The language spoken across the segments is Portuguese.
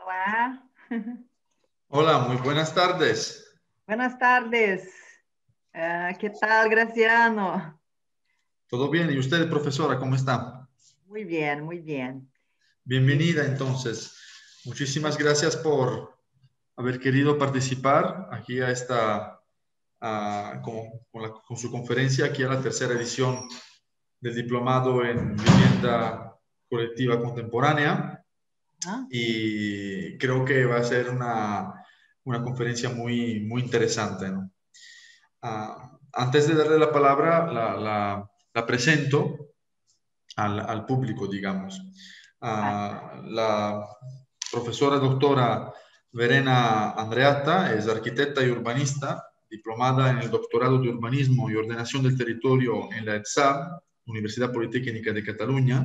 Olá, Hola, muy buenas tardes. buenas tardes. ¿Qué tal, Graciano? ¿Todo bien? ¿Y usted, profesora, cómo está? Muy bien, muy bien. Eh, Bienvenida, entonces. Muchísimas gracias por haber querido participar aquí a con su conferencia, aquí a la tercera edición del Diplomado en Vivienda Colectiva Contemporánea. ah, Y creo que va a ser una conferencia muy interesante, ¿no? Antes de darle la palabra, la presento al público, digamos. vale. La profesora doctora Verena Andreatta es arquitecta y urbanista, diplomada en el doctorado de urbanismo y ordenación del territorio en la ETSAB, Universidad Politécnica de Cataluña,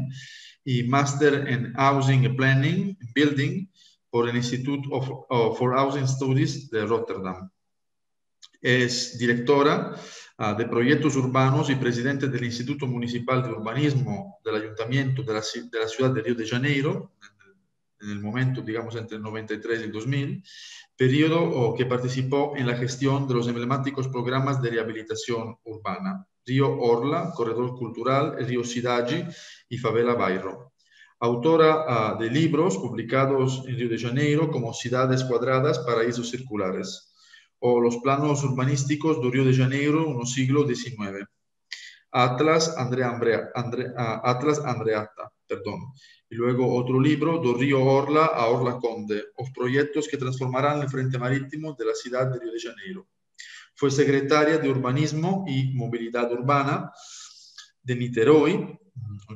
y máster en Housing Planning and Building por el Institute for Housing Studies de Rotterdam. Es directora de proyectos urbanos y presidente del Instituto Municipal de Urbanismo del Ayuntamiento de la ciudad de Río de Janeiro, en el momento, digamos, entre el 93 y el 2000, periodo que participó en la gestión de los emblemáticos programas de rehabilitación urbana, Río Orla, Corredor Cultural, Río Sidagi y Favela Bairro. Autora de libros publicados en Río de Janeiro como Ciudades Cuadradas, Paraísos Circulares, o Los Planos Urbanísticos de Río de Janeiro, un siglo XIX. Atlas Andreatta, perdón. Y luego otro libro, Do Río Orla a Orla Conde, los proyectos que transformarán el frente marítimo de la ciudad de Río de Janeiro. Fue secretaria de Urbanismo y Movilidad Urbana de Niterói,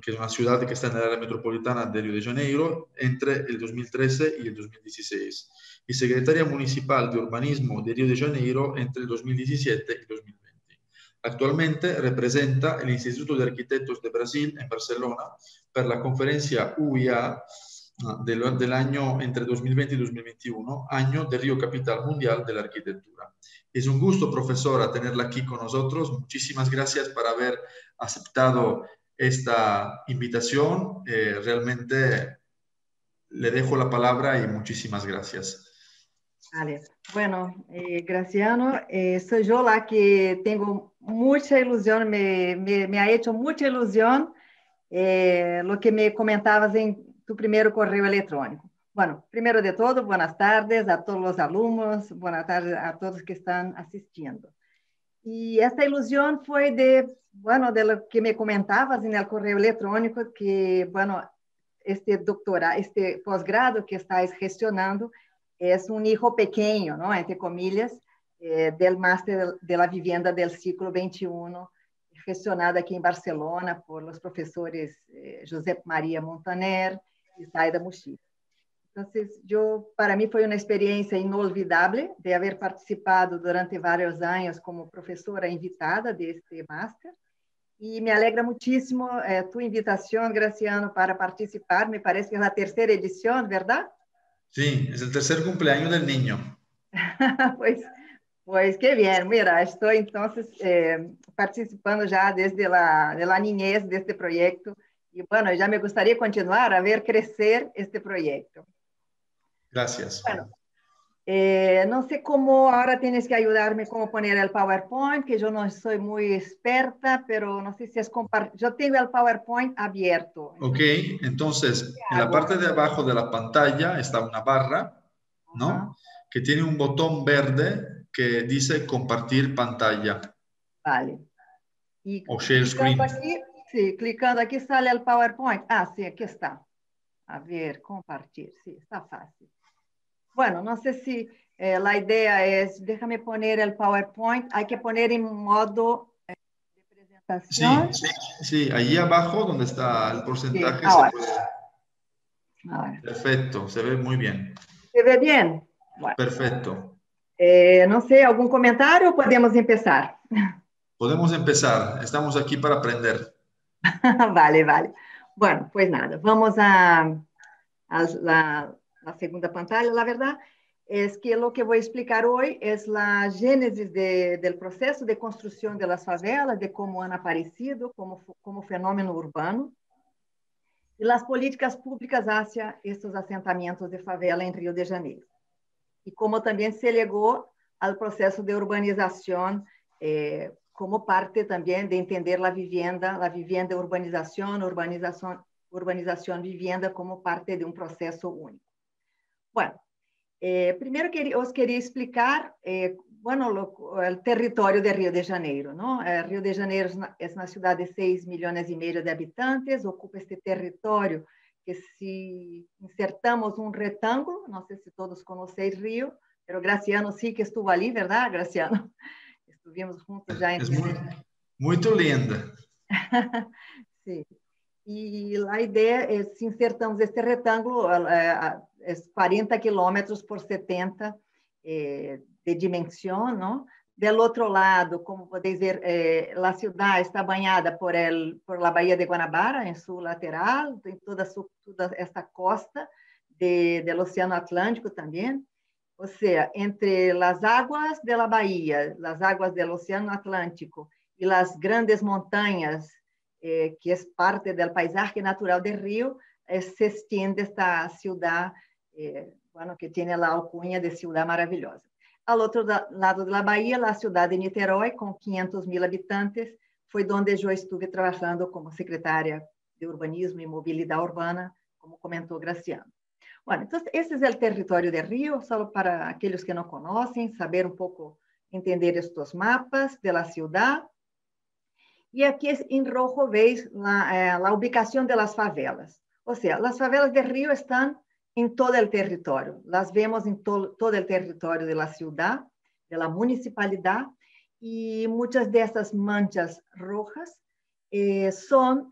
que es una ciudad que está en el área metropolitana de Río de Janeiro, entre el 2013 y el 2016. Y secretaria municipal de Urbanismo de Río de Janeiro entre el 2017 y 2020. Actualmente representa el Instituto de Arquitectos de Brasil en Barcelona para la conferencia UIA del año entre 2020 y 2021, año de Río Capital Mundial de la Arquitectura. Es un gusto, profesora, tenerla aquí con nosotros. Muchísimas gracias por haber aceptado esta invitación. Realmente le dejo la palabra y muchísimas gracias. Vale. Bueno, Graciano, soy yo la que tengo mucha ilusión, me ha hecho mucha ilusión lo que me comentabas en tu primer correo electrónico. Bueno, primero de todo, buenas tardes a todos los alumnos, buenas tardes a todos que están asistiendo. Y esta ilusión fue bueno, de lo que me comentabas en el correo electrónico, que, bueno, este posgrado que estás gestionando es un hijo pequeño, ¿no? Entre comillas, del máster de la vivienda del siglo XXI, gestionado aquí en Barcelona por los profesores Josep María Montaner y Zaida Muxi. Entonces, para mí fue una experiencia inolvidable de haber participado durante varios años como profesora invitada de este máster. Y me alegra muchísimo tu invitación, Graciano, para participar. Me parece que es la tercera edición, ¿verdad? Sí, es el tercer cumpleaños del niño. Pues, pues qué bien. Mira, estoy entonces participando ya desde la niñez de este proyecto. Y bueno, ya me gustaría continuar a ver crecer este proyecto. Gracias. Bueno, no sé cómo ahora tienes que ayudarme cómo poner el PowerPoint, que yo no soy muy experta, pero no sé si es compartir. Yo tengo el PowerPoint abierto. Ok, Entonces, entonces ¿qué en la hago? parte de abajo de la pantalla está una barra, Ajá, ¿no? Que tiene un botón verde que dice compartir pantalla vale. Y o share clicando screen. aquí, sí, clicando aquí sale el PowerPoint. Ah, sí, aquí está. A ver, compartir. Sí, está fácil. Bueno, no sé si la idea es, déjame poner el PowerPoint. Hay que poner en modo de presentación. Sí, sí, allí abajo donde está el Sí, porcentaje se ahora, puede. ahora. Perfecto, se ve muy bien. ¿Se ve bien? Bueno, Perfecto. no sé, ¿algún comentario o podemos empezar? Podemos empezar. Estamos aquí para aprender. Vale, vale. Bueno, pues nada, vamos a la segunda pantalla. La verdad es que lo que voy a explicar hoy es la génesis del proceso de construcción de las favelas, de cómo han aparecido como fenómeno urbano. y las políticas públicas hacia estos asentamientos de favela en Río de Janeiro. Y como también se llegó al proceso de urbanización como parte también de entender la vivienda, urbanización, vivienda como parte de un proceso único. Bueno, primero os quería explicar, el territorio de Río de Janeiro, ¿no? Río de Janeiro es una ciudad de 6,5 millones de habitantes, ocupa este territorio que si insertamos un rectángulo, no sé si todos conocéis Río, pero Graciano sí que estuvo allí, ¿verdad, Graciano? Estuvimos juntos ya en... Es muy linda. Sí. E a ideia é, se insertamos este retângulo, é 40 quilômetros por 70 de dimensão, não? Del outro lado, como podéis ver, a cidade está banhada por la Bahia de Guanabara, em sul lateral, tem toda esta costa do Oceano Atlântico também. Ou seja, entre as águas da Bahia, as águas do Oceano Atlântico e as grandes montanhas que é parte do paisaje natural do Rio, se extiende esta ciudad, que tem a alcunha de ciudad maravilhosa. Ao outro lado da Bahia, a cidade de Niterói, com 500,000 habitantes, foi onde eu estive trabalhando como secretária de Urbanismo e Mobilidade Urbana, como comentou Graciano. Bueno, então, esse é o território de Rio, só para aqueles que não conhecem, saber um pouco, entender estes mapas da cidade. E aqui em rojo veis a ubicação das favelas. Ou seja, as favelas de Rio estão em todo o território. Las vemos em todo o território da cidade, da municipalidade, e muitas dessas manchas rojas são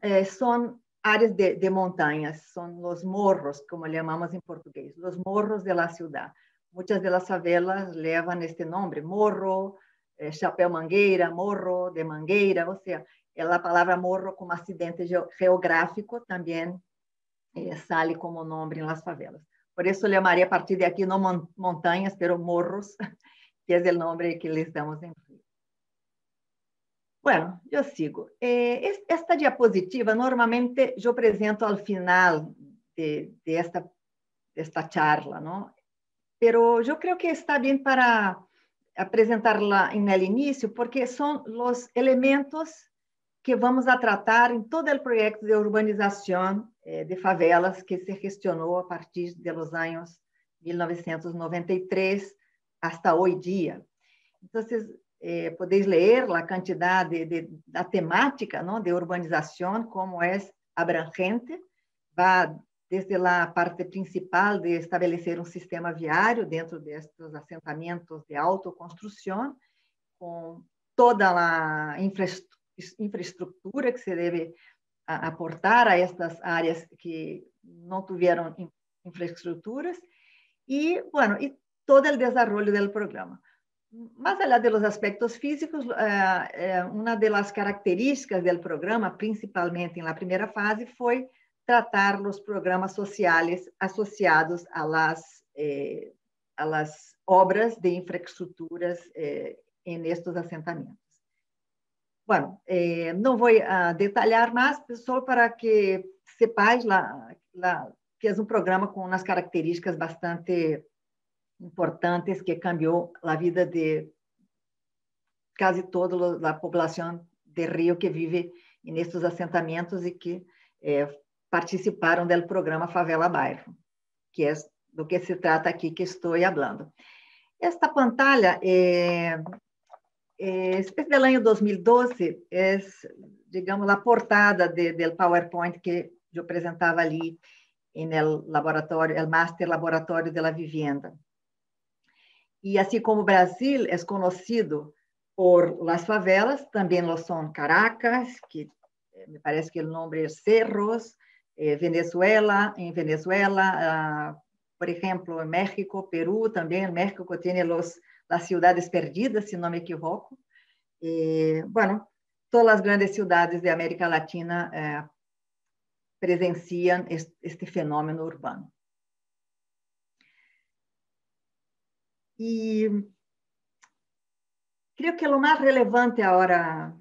áreas de montanhas, são os morros, como chamamos em português, os morros da cidade. Muitas das favelas levam este nome, morro, Chapéu Mangueira, Morro de Mangueira, ou seja, a palavra morro como acidente geográfico também sale como nome nas favelas. Por isso, chamaria a partir de aqui não montanhas, pero morros, que é o nome que lhes damos em Rio. Bueno, eu sigo. Esta diapositiva, normalmente, eu apresento ao final de esta charla, não? Pero eu creio que está bem para apresentar-la no início, porque são os elementos que vamos a tratar em todo o projeto de urbanização de favelas que se gestionou a partir dos anos 1993 hasta hoje dia. Então, podéis ler a quantidade da temática, não, de urbanização, como é abrangente, vai desde a parte principal de estabelecer um sistema viário dentro destes assentamentos de autoconstrução, com toda a infraestrutura que se deve aportar a estas áreas que não tiveram infraestruturas, e todo o desenvolvimento do programa. Mais allá de los aspectos físicos, uma das características do programa, principalmente na primeira fase, foi tratar os programas sociais associados a las obras de infraestruturas em estes assentamentos. Bueno, não vou detalhar mais, só para que sepais que é um programa com umas características bastante importantes que cambiou a vida de quase toda a população de Rio que vive nestes assentamentos e que participaram do programa Favela Bairro, que é do que se trata aqui que estou falando. Esta pantalla é do ano 2012, é, digamos, a portada do PowerPoint que eu apresentava ali no laboratório, o Master Laboratório de la Vivienda. E assim como o Brasil é conhecido por las favelas, também lo são Caracas, que me parece que o nome é Cerros, Venezuela, por exemplo, México, Perú, também México tem as cidades perdidas, se não me equivoco. Todas as grandes cidades da América Latina presenciam este fenômeno urbano. E creio que o mais relevante agora,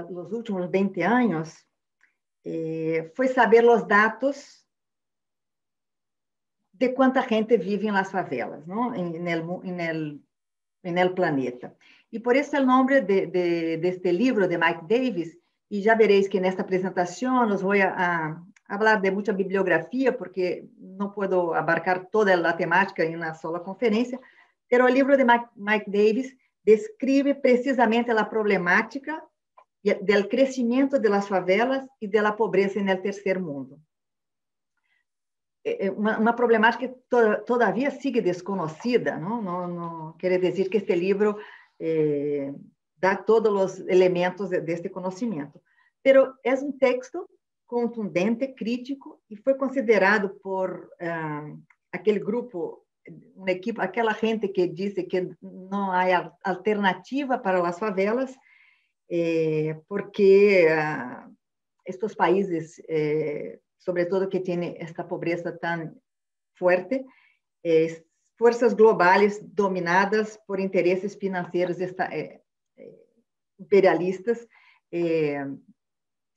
nos últimos 20 anos, foi saber os dados de quanta gente vive nas favelas, não? En el planeta. E por isso o nome deste livro de Mike Davis, e já vereis que nesta apresentação os vou a falar de muita bibliografia, porque não posso abarcar toda a temática em uma sola conferência, mas o livro de Mike Davis descreve precisamente a problemática do crescimento das favelas e da pobreza no terceiro mundo. Uma problemática que todavia sigue desconhecida, não quer dizer que este livro dá todos os elementos deste conhecimento, mas é um texto contundente, crítico, e foi considerado por aquele grupo, uma equipe, aquela gente que disse que não há alternativa para as favelas, porque estes países, sobretudo que têm esta pobreza tão forte, forças globais dominadas por interesses financeiros imperialistas,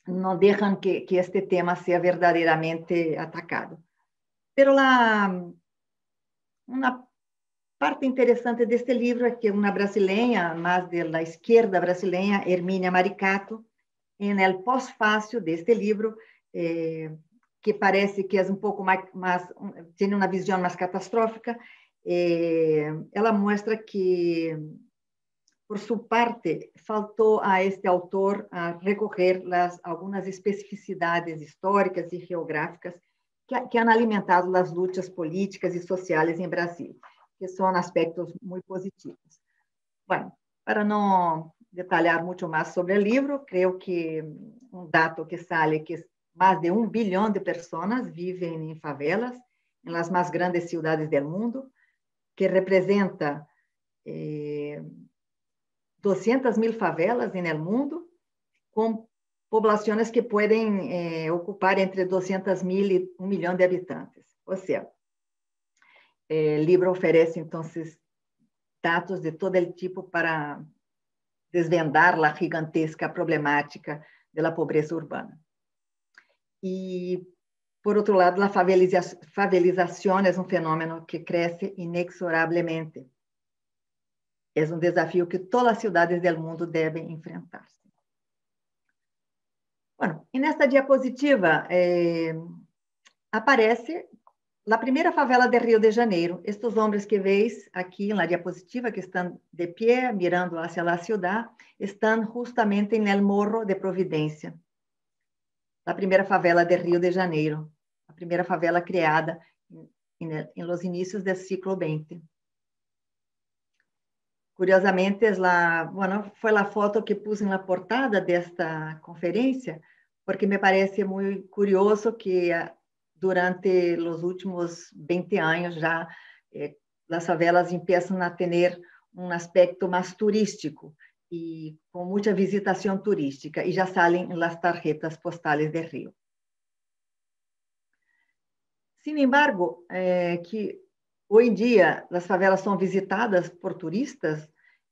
não deixam que este tema seja verdadeiramente atacado. Pero uma parte interessante deste livro é que uma brasileira, mais da esquerda brasileira, Hermínia Maricato, no pós-fácil deste livro, que parece que é um pouco mais tem uma visão mais catastrófica, ela mostra que, por sua parte, faltou a este autor a recorrer algumas especificidades históricas e geográficas que han alimentado as lutas políticas e sociais em Brasil, que são aspectos muito positivos. Bueno, para não detalhar muito mais sobre o livro, creio que dado que sale que mais de 1 bilhão de pessoas vivem em favelas, em las mais grandes cidades do mundo, que representa 200.000 favelas no mundo, com populações que podem ocupar entre 200.000 e 1 milhão de habitantes. Ou seja, o livro oferece, então, dados de todo o tipo para desvendar a gigantesca problemática da pobreza urbana. E, por outro lado, a favelização é um fenômeno que cresce inexoravelmente. É um desafio que todas as cidades do mundo devem enfrentar-se. Bueno, e nesta diapositiva aparece a primeira favela de Rio de Janeiro. Estes homens que veis aqui na diapositiva, que estão de pé, mirando hacia a cidade, estão justamente no Morro de Providência, a primeira favela de Rio de Janeiro, a primeira favela criada em los inícios do século XX. Curiosamente, foi a foto que pus na portada desta conferência, porque me parece muito curioso que durante os últimos 20 anos já as favelas começam a ter um aspecto mais turístico e com muita visitação turística, e já saem nas tarjetas postais de Rio. Sin embargo, que hoje em dia as favelas são visitadas por turistas,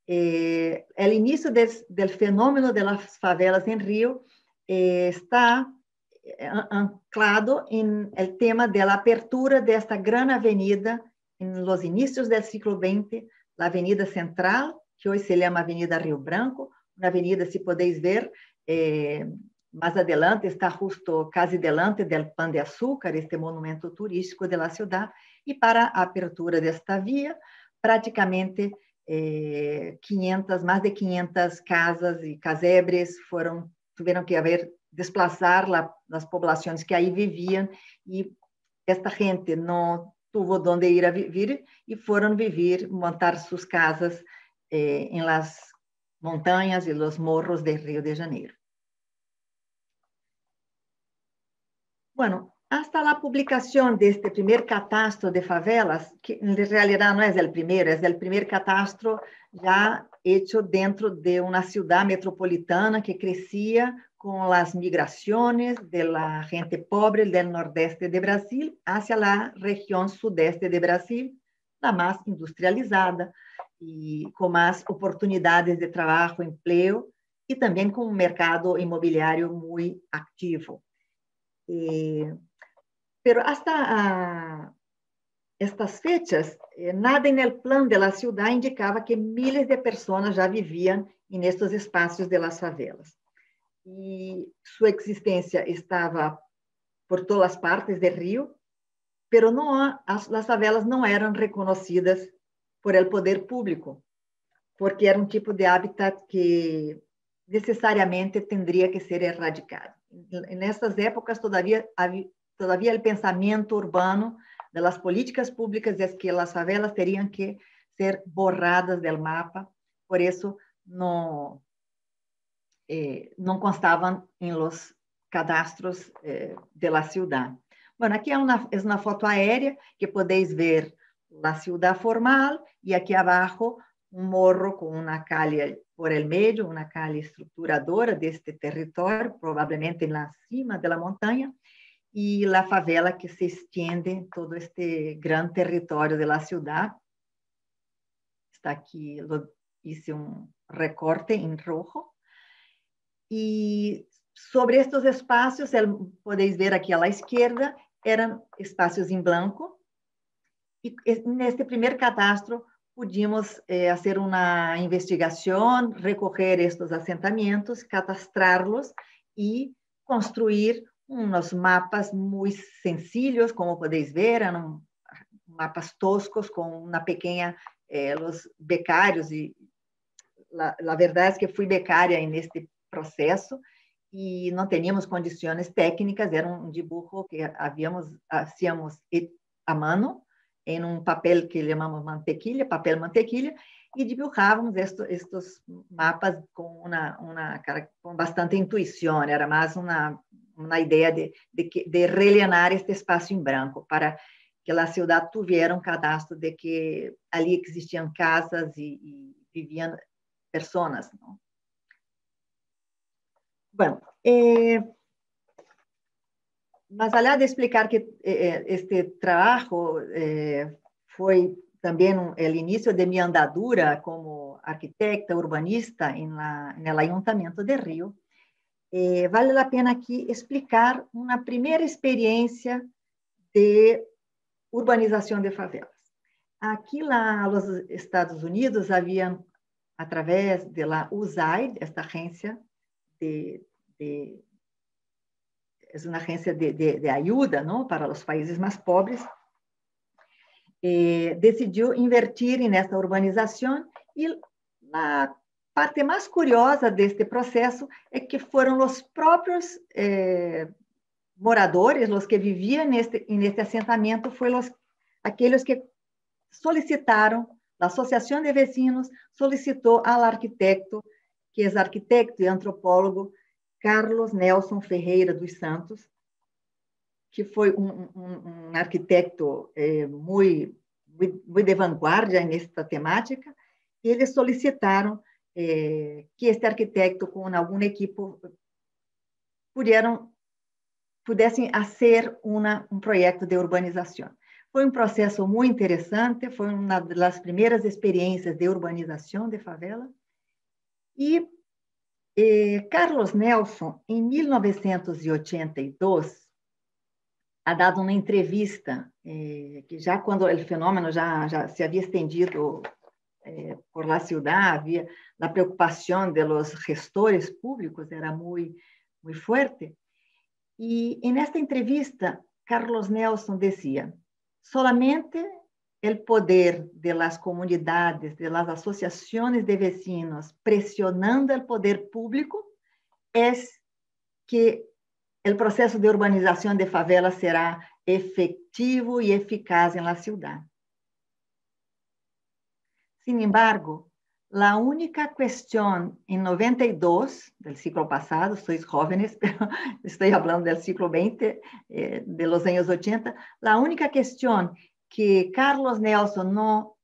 o início do fenômeno das favelas em Rio está anclado no tema da abertura desta grande avenida em los inícios do século XX, a Avenida Central, que hoje se chama Avenida Rio Branco, uma avenida, se podeis ver, mais adelante, está justo quase delante do Pão de Açúcar, este monumento turístico da cidade, e para a abertura desta via, praticamente mais de 500 casas e casebres tiveram que desplaçar as populações que aí viviam, e esta gente não teve onde ir a viver e foram montar suas casas em las montanhas e los morros de Rio de Janeiro. Bueno, hasta a publicação deste primeiro catastro de favelas, que em realidade não é o primeiro, é o primeiro catastro já hecho dentro de uma cidade metropolitana que crescia com as migrações da gente pobre do nordeste de Brasil hacia a região sudeste de Brasil, a mais industrializada e com mais oportunidades de trabalho, emprego, e também com um mercado imobiliário muito ativo. Pero hasta estas fechas, nada en el plan de la ciudad indicaba que miles de personas ya vivían en estos espacios de las favelas. Y su existencia estaba por todas las partes del río, pero las favelas no eran reconocidas por el poder público, porque era un tipo de hábitat que necesariamente tendría que ser erradicado. En estas épocas todavía el pensamiento urbano de las políticas públicas es que las favelas terían que ser borradas del mapa, por eso no constaban en los cadastros de la ciudad. Bueno, aquí es una foto aérea que podéis ver la ciudad formal y aquí abajo un morro con una calle por el medio, una calle estructuradora de este territorio, probablemente en la cima de la montaña, y la favela que se extiende en todo este gran territorio de la ciudad. Está aquí, hice un recorte en rojo. Y sobre estos espacios, podéis ver aquí a la izquierda, eran espacios en blanco. Y en este primer catastro pudimos hacer una investigación, recoger estos asentamientos, catastrarlos y construir unos mapas muy sencillos, como podéis ver, eran mapas toscos con una pequeña, los becarios, y la verdad es que fui becaria en este proceso y no teníamos condiciones técnicas, era un dibujo que hacíamos a mano, en un papel que llamamos mantequilla, papel mantequilla, y dibujábamos estos mapas con bastante intuición, era más una idea de rellenar este espacio en branco, para que la ciudad tuviera un cadastro de que ali existían casas y vivían personas, ¿no? Bueno, más allá de explicar que este trabajo fue también el inicio de mi andadura como arquitecta, urbanista en el Ayuntamiento de Río, vale la pena aquí explicar una primera experiencia de urbanización de favelas. Aquí los Estados Unidos habían, a través de la USAID, esta agencia es una agencia de ayuda, ¿no?, para los países más pobres, decidió invertir en esta urbanización, y la parte más curiosa de este proceso es que fueron los propios moradores, los que vivían en este asentamiento, fueron aquellos que solicitaron, la Asociación de Vecinos solicitó al arquitecto, que es arquitecto y antropólogo, Carlos Nelson Ferreira dos Santos, que foi arquitecto muito de vanguarda nesta temática, e eles solicitaram que este arquitecto, com alguma equipe, pudessem fazer um projeto de urbanização. Foi um processo muito interessante, foi uma das primeiras experiências de urbanização de favela. E Carlos Nelson, em 1982, ha dado uma entrevista, que já quando o fenômeno já se havia estendido por la ciudad, havia a preocupação de los gestores públicos, era muito forte. E nesta entrevista, Carlos Nelson dizia: solamente el poder de las comunidades, de las asociaciones de vecinos, presionando el poder público, es que el proceso de urbanización de favelas será efectivo y eficaz en la ciudad. Sin embargo, la única cuestión en 92, del siglo pasado, sois jóvenes, pero estoy hablando del siglo XX, de los años 80, la única cuestión que Carlos Nelson no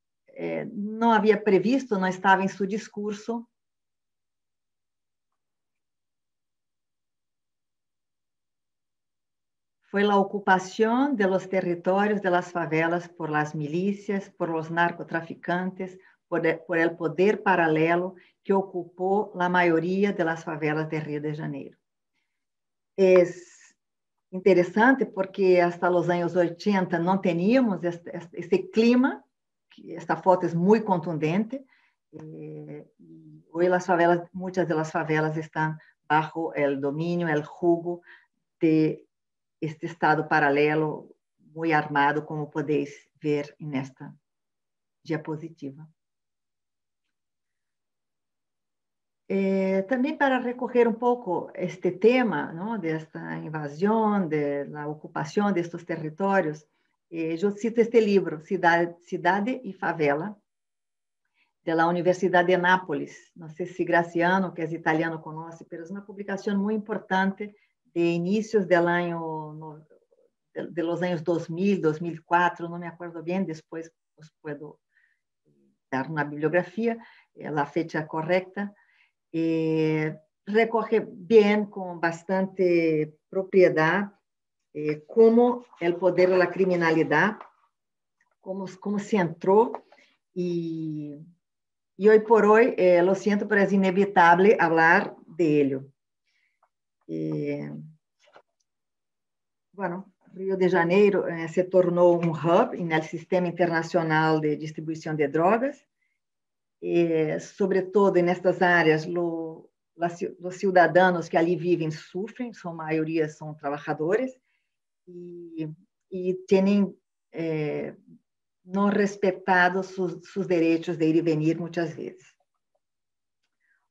había previsto, no estaba en su discurso, fue la ocupación de los territorios de las favelas por las milicias, por los narcotraficantes, por el poder paralelo que ocupó la mayoría de las favelas de Río de Janeiro. Es interessante porque hasta os anos 80 não tínhamos esse clima, esta foto é muito contundente, e hoje as favelas, muitas das favelas estão bajo o domínio, o jugo de este estado paralelo, muito armado, como podeis ver nesta diapositiva. Também para recorrer um pouco este tema, não, desta invasão, da ocupação destes territórios, eu cito este livro, Cidade e Favela, da Universidade de Nápoles. Não sei se Graciano, que é italiano, conhece, mas é uma publicação muito importante de inícios do ano, de los anos 2000, 2004, não me acordo bem, depois os posso dar uma bibliografia, a fecha correta. Recorre bem, com bastante propriedade, como o poder da criminalidade, como se entrou, e hoje por hoje, lo siento, pero es inevitable hablar de ello. Bueno, Rio de Janeiro se tornou um hub no sistema internacional de distribuição de drogas, sobretudo nestas áreas, os cidadãos que ali vivem sofrem, sua maioria são trabalhadores, e têm não respetado seus direitos de ir e venir muitas vezes.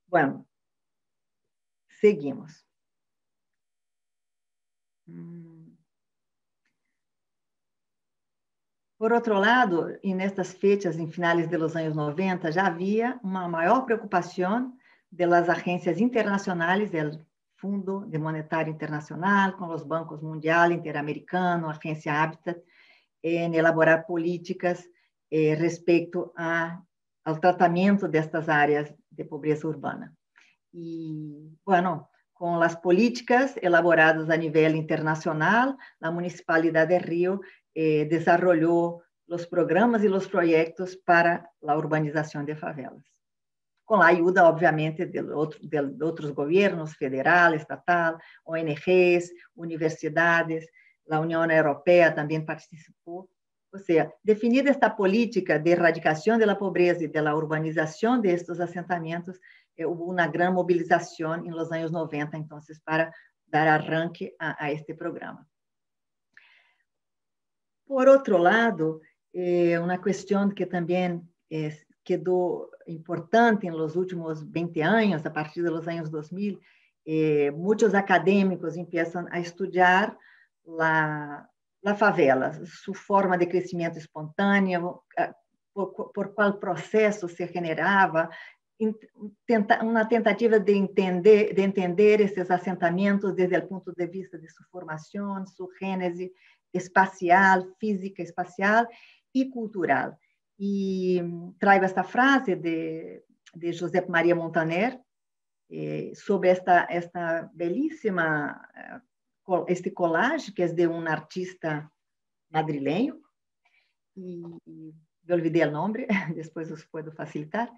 Bueno, seguimos. Por outro lado, e nestas fechas, em finais dos anos 90, já havia uma maior preocupação das agências internacionais, do Fundo Monetário Internacional, com os bancos Mundial, Interamericano, Agência Habitat, em elaborar políticas respeito ao tratamento destas áreas de pobreza urbana. E, bueno, com as políticas elaboradas a nível internacional, a Municipalidade de Rio desenvolveu os programas e os projetos para a urbanização de favelas, com a ajuda, obviamente, de outros governos, federal, estatal, ONGs, universidades, a União Europeia também participou. Ou seja, definida esta política de erradicação da pobreza e da urbanização destes assentamentos, houve uma grande mobilização nos anos 90, então, para dar arranque a este programa. Por outro lado, uma questão que também quedou importante nos últimos 20 anos, a partir dos anos 2000, muitos acadêmicos começam a estudar a favela, sua forma de crescimento espontâneo, por qual processo se generava, uma tentativa de entender esses assentamentos desde o ponto de vista de sua formação, sua gênese espacial, física, espacial e cultural. E trago esta frase de Josep Maria Montaner sobre esta belíssima este collage, que é de um artista madrilenho, e eu olvidei o nome, depois os posso facilitar.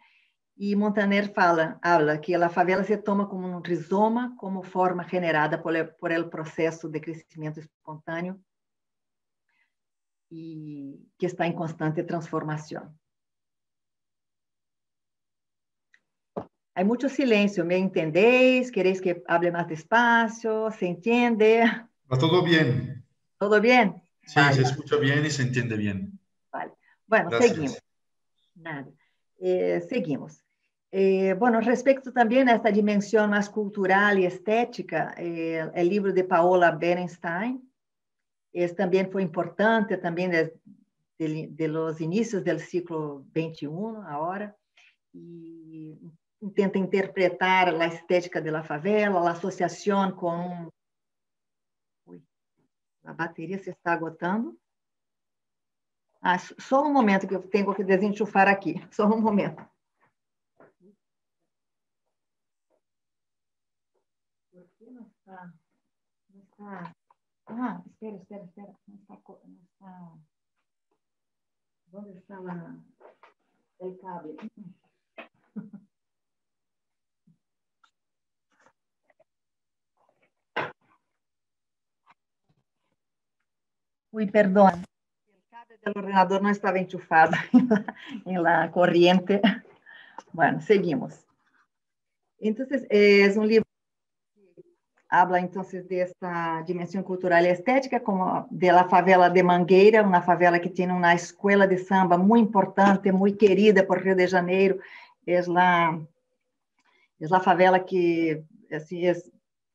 E Montaner habla que a favela se toma como um rizoma, como forma generada por el processo de crescimento espontâneo e que está em constante transformação. Há muito silêncio, ¿me entendéis? ¿Queréis que hable más despacio? ¿Se entiende? Va todo bien. ¿Todo bien? Sí, vale. Se escucha bien y se entiende bien. Vale. Bueno, Gracias. seguimos. Nada. Seguimos. Bueno, respecto também a esta dimensão mais cultural e estética, o livro de Paola Berenstein, esse também foi importante, também de los inícios do século XXI, agora, e tenta interpretar a estética da favela, a associação com... Ui, a bateria se está agotando. Só um momento que eu tenho que desenchufar aqui, só um momento. Por que não está... Ah, espera. Não está... Onde está o cable? Uy, perdón. El cable del ordenador no estaba enchufado en la corriente. Bueno, seguimos. Entonces, es un libro que habla entonces de esta dimensión cultural y estética, como de la favela de Mangueira, una favela que tiene una escuela de samba muy importante, muy querida por Río de Janeiro. Es la favela que assim,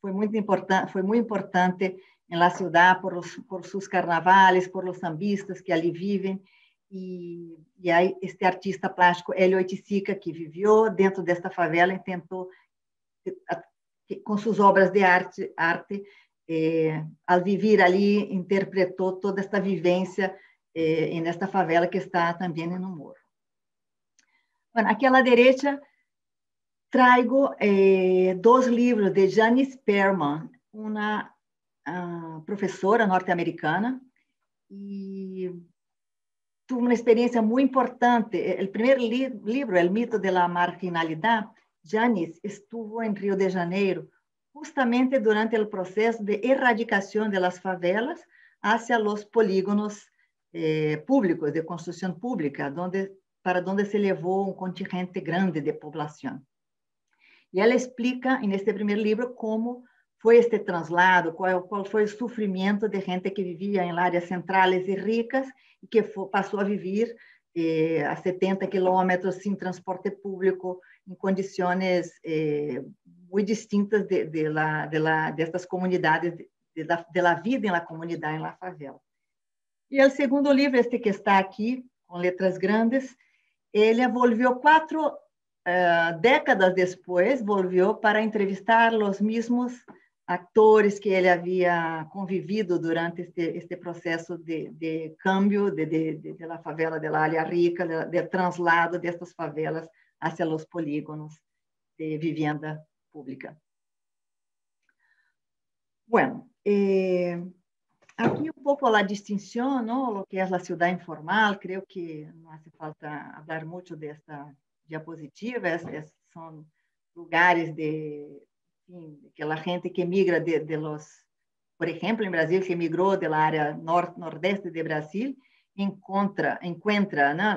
foi muy importante en la ciudad por sus carnavales, por los sambistas que ali viven. E aí este artista plástico, Hélio Oiticica, que viveu dentro desta favela e tentou, com suas obras de arte ao viver ali, interpretou toda esta vivência nesta favela que está também no Morro. Bueno, aqui à direita traigo dois livros de Janice Perman, uma professora norte-americana, e tuve uma experiência muito importante. O primeiro livro, El mito de la marginalidad, Janice estuvo em Rio de Janeiro justamente durante o processo de erradicação de las favelas hacia los polígonos públicos, de construção pública, para onde se levou um contingente grande de população. E ela explica, neste primeiro livro, como foi este traslado, qual foi o sofrimento de gente que vivia em áreas centrais e ricas e que passou a viver a 70 quilômetros sem transporte público, em condições muito distintas destas comunidades, da vida na comunidade, na favela. E o segundo livro, este que está aqui, com letras grandes, ele volviu 4 décadas depois, volviu para entrevistar os mesmos atores que ele havia convivido durante este processo de câmbio de la favela de la área rica, de traslado destas favelas hacia los polígonos de vivienda pública. Bueno, aqui um pouco a distinção, ¿no? Lo que é a cidade informal, creio que não hace falta falar muito desta diapositiva, são lugares que a gente que migra por exemplo, em Brasil, que migrou da área nordeste de Brasil, encontra, né,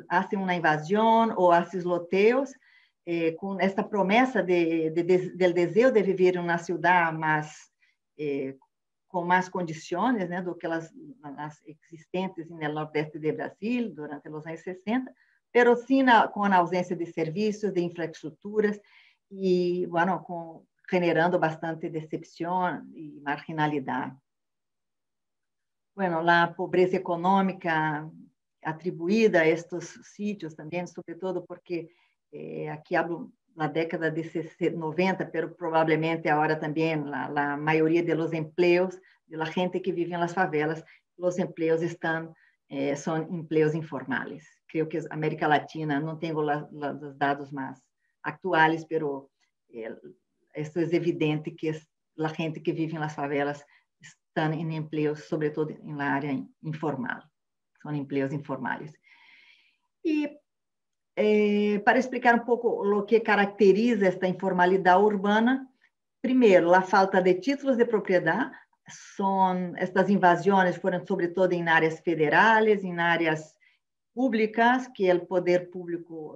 hace uma invasão ou hace loteos com esta promessa do desejo de viver em uma cidade com mais condições, né, do que as existentes no nordeste de Brasil durante os anos 60, pero sim com a ausência de serviços, de infraestruturas e, bueno, generando bastante decepção e marginalidade. Bueno, a pobreza econômica atribuída a estes sítios também, sobretudo porque aqui hablo na década de 90, pero provavelmente agora também a maioria dos empregos da gente que vive nas favelas, os empregos são empregos informais. Creio que a América Latina, não tenho os dados mais atuais, pero isso é evidente que a gente que vive nas favelas está em empregos, sobretudo na área informal. São empregos informais. E para explicar um pouco o que caracteriza esta informalidade urbana, primeiro, a falta de títulos de propriedade. Estas invasões foram sobretudo em áreas federais, em áreas públicas, que o poder público,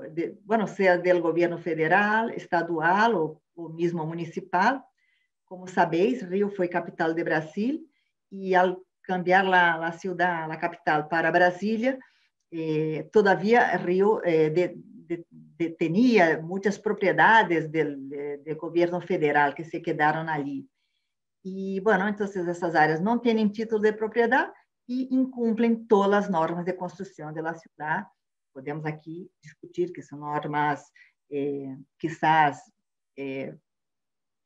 seja do governo federal, estadual ou mesmo municipal. Como sabeis, Rio foi capital de Brasil, e ao cambiar a cidade, a capital, para Brasília, todavia Rio tinha muitas propriedades do governo federal que se quedaram ali. E, então, essas áreas não têm título de propriedade e incumprem todas as normas de construção da cidade. Podemos aqui discutir que são normas, quizás,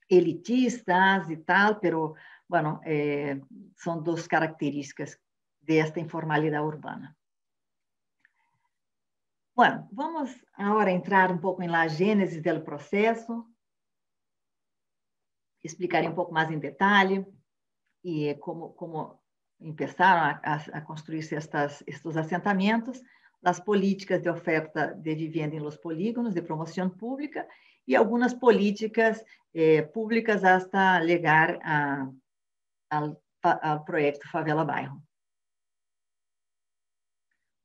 elitistas e tal, pero, são duas características desta informalidade urbana. Vamos agora entrar um pouco na gênese do processo, explicar um pouco mais em detalhe e como começaram a construir-se estes assentamentos, as políticas de oferta de vivenda em los polígonos, de promoção pública, e algumas políticas públicas hasta chegar ao projeto Favela Bairro.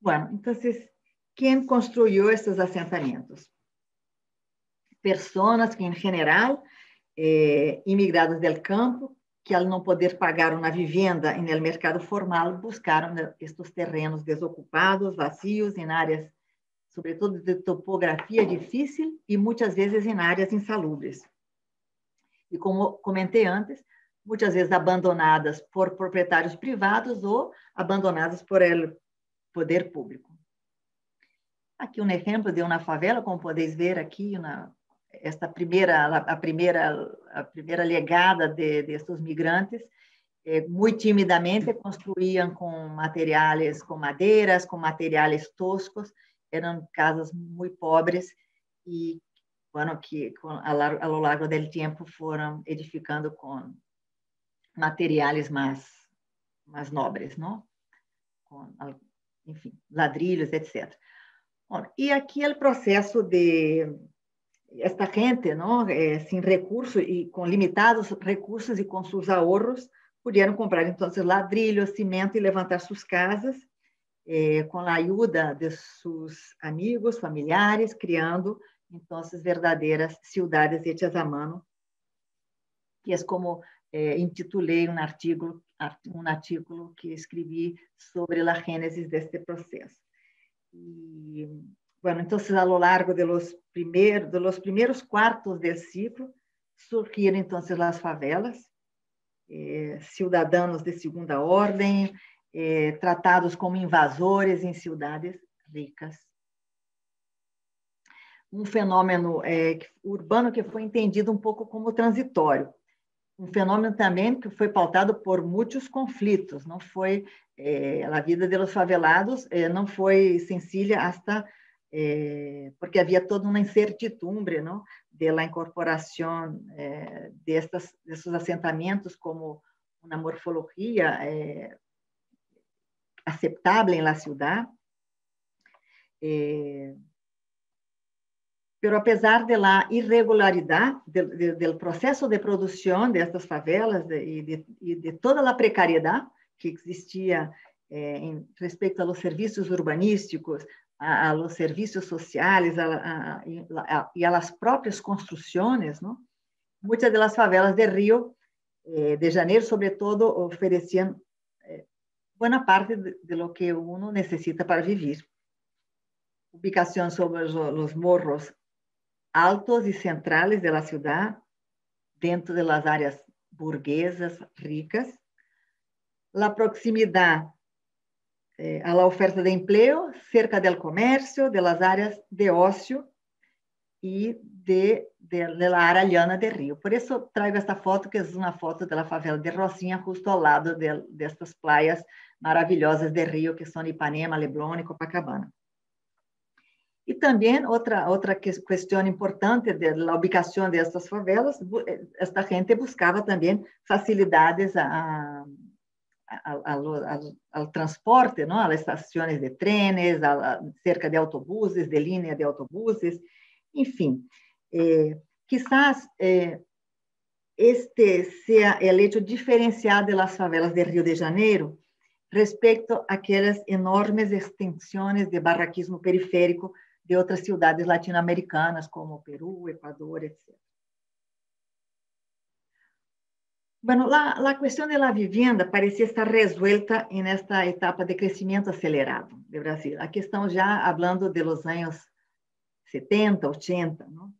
Bueno, entonces, ¿quién construyó estos asentamientos? Personas que, en general, imigradas del campo, que al não poder pagar uma vivenda no mercado formal, buscaram estes terrenos desocupados, vazios, em áreas, sobretudo de topografia difícil e muitas vezes em áreas insalubres. E como comentei antes, muitas vezes abandonadas por proprietários privados ou abandonadas por el poder público. Aqui um exemplo de uma favela, como podeis ver aqui, a primeira legada destes migrantes, muito timidamente construíam com materiais, com madeiras, com materiais toscos, eram casas muito pobres e, bueno, que ao longo do tempo foram edificando com materiais mais nobres, não? Com, enfim, ladrilhos, etc. Bom, e aqui o processo de esta gente, não, sem recursos e com limitados recursos e com seus ahorros, puderam comprar então ladrilhos, cimento e levantar suas casas com a ajuda de seus amigos, familiares, criando então verdadeiras cidades hechas à mão, que é como intitulei um artigo que escrevi sobre a gênese deste processo. E, bueno, entonces, a lo largo de los primeros quartos del ciclo, surgiram, entonces, las favelas, cidadãos de segunda ordem, tratados como invasores em cidades ricas. Um fenômeno urbano que foi entendido um pouco como transitório. Um fenômeno também que foi pautado por muitos conflitos. Não foi a vida dos favelados não foi sencilla hasta porque havia toda uma incertidumbre, não, da incorporação desses assentamentos como uma morfologia aceitável na cidade. Pero apesar de la irregularidade do processo de produção destas favelas e de toda a precariedade que existia em respeito aos serviços urbanísticos, a los serviços sociais e a las próprias construções, não? Muitas das favelas de Rio de Janeiro, sobretudo, ofereciam boa parte de lo que uno necessita para viver. Ubicação sobre os morros altos e centrais da cidade, dentro das áreas burguesas ricas, a proximidade à oferta de emprego, cerca do comércio, das áreas de ócio e da área llana de Rio. Por isso, trago esta foto, que é uma foto da favela de Rocinha, justo ao lado destas praias maravilhosas de Rio, que são Ipanema, Leblon e Copacabana. E também, outra questão importante da ubicação destas favelas, esta gente buscava também facilidades ao transporte, não? Às estações de trenes, cerca de autobuses, de linha de autobuses, enfim. Quizás este seja o hecho diferenciado das favelas de Rio de Janeiro respecto àquelas enormes extensões de barraquismo periférico de outras cidades latino-americanas, como Peru, Equador, etc. Bueno, a questão da vivienda parecia estar resuelta nesta etapa de crescimento acelerado do Brasil. Aqui estamos já falando de los anos 70, 80, não?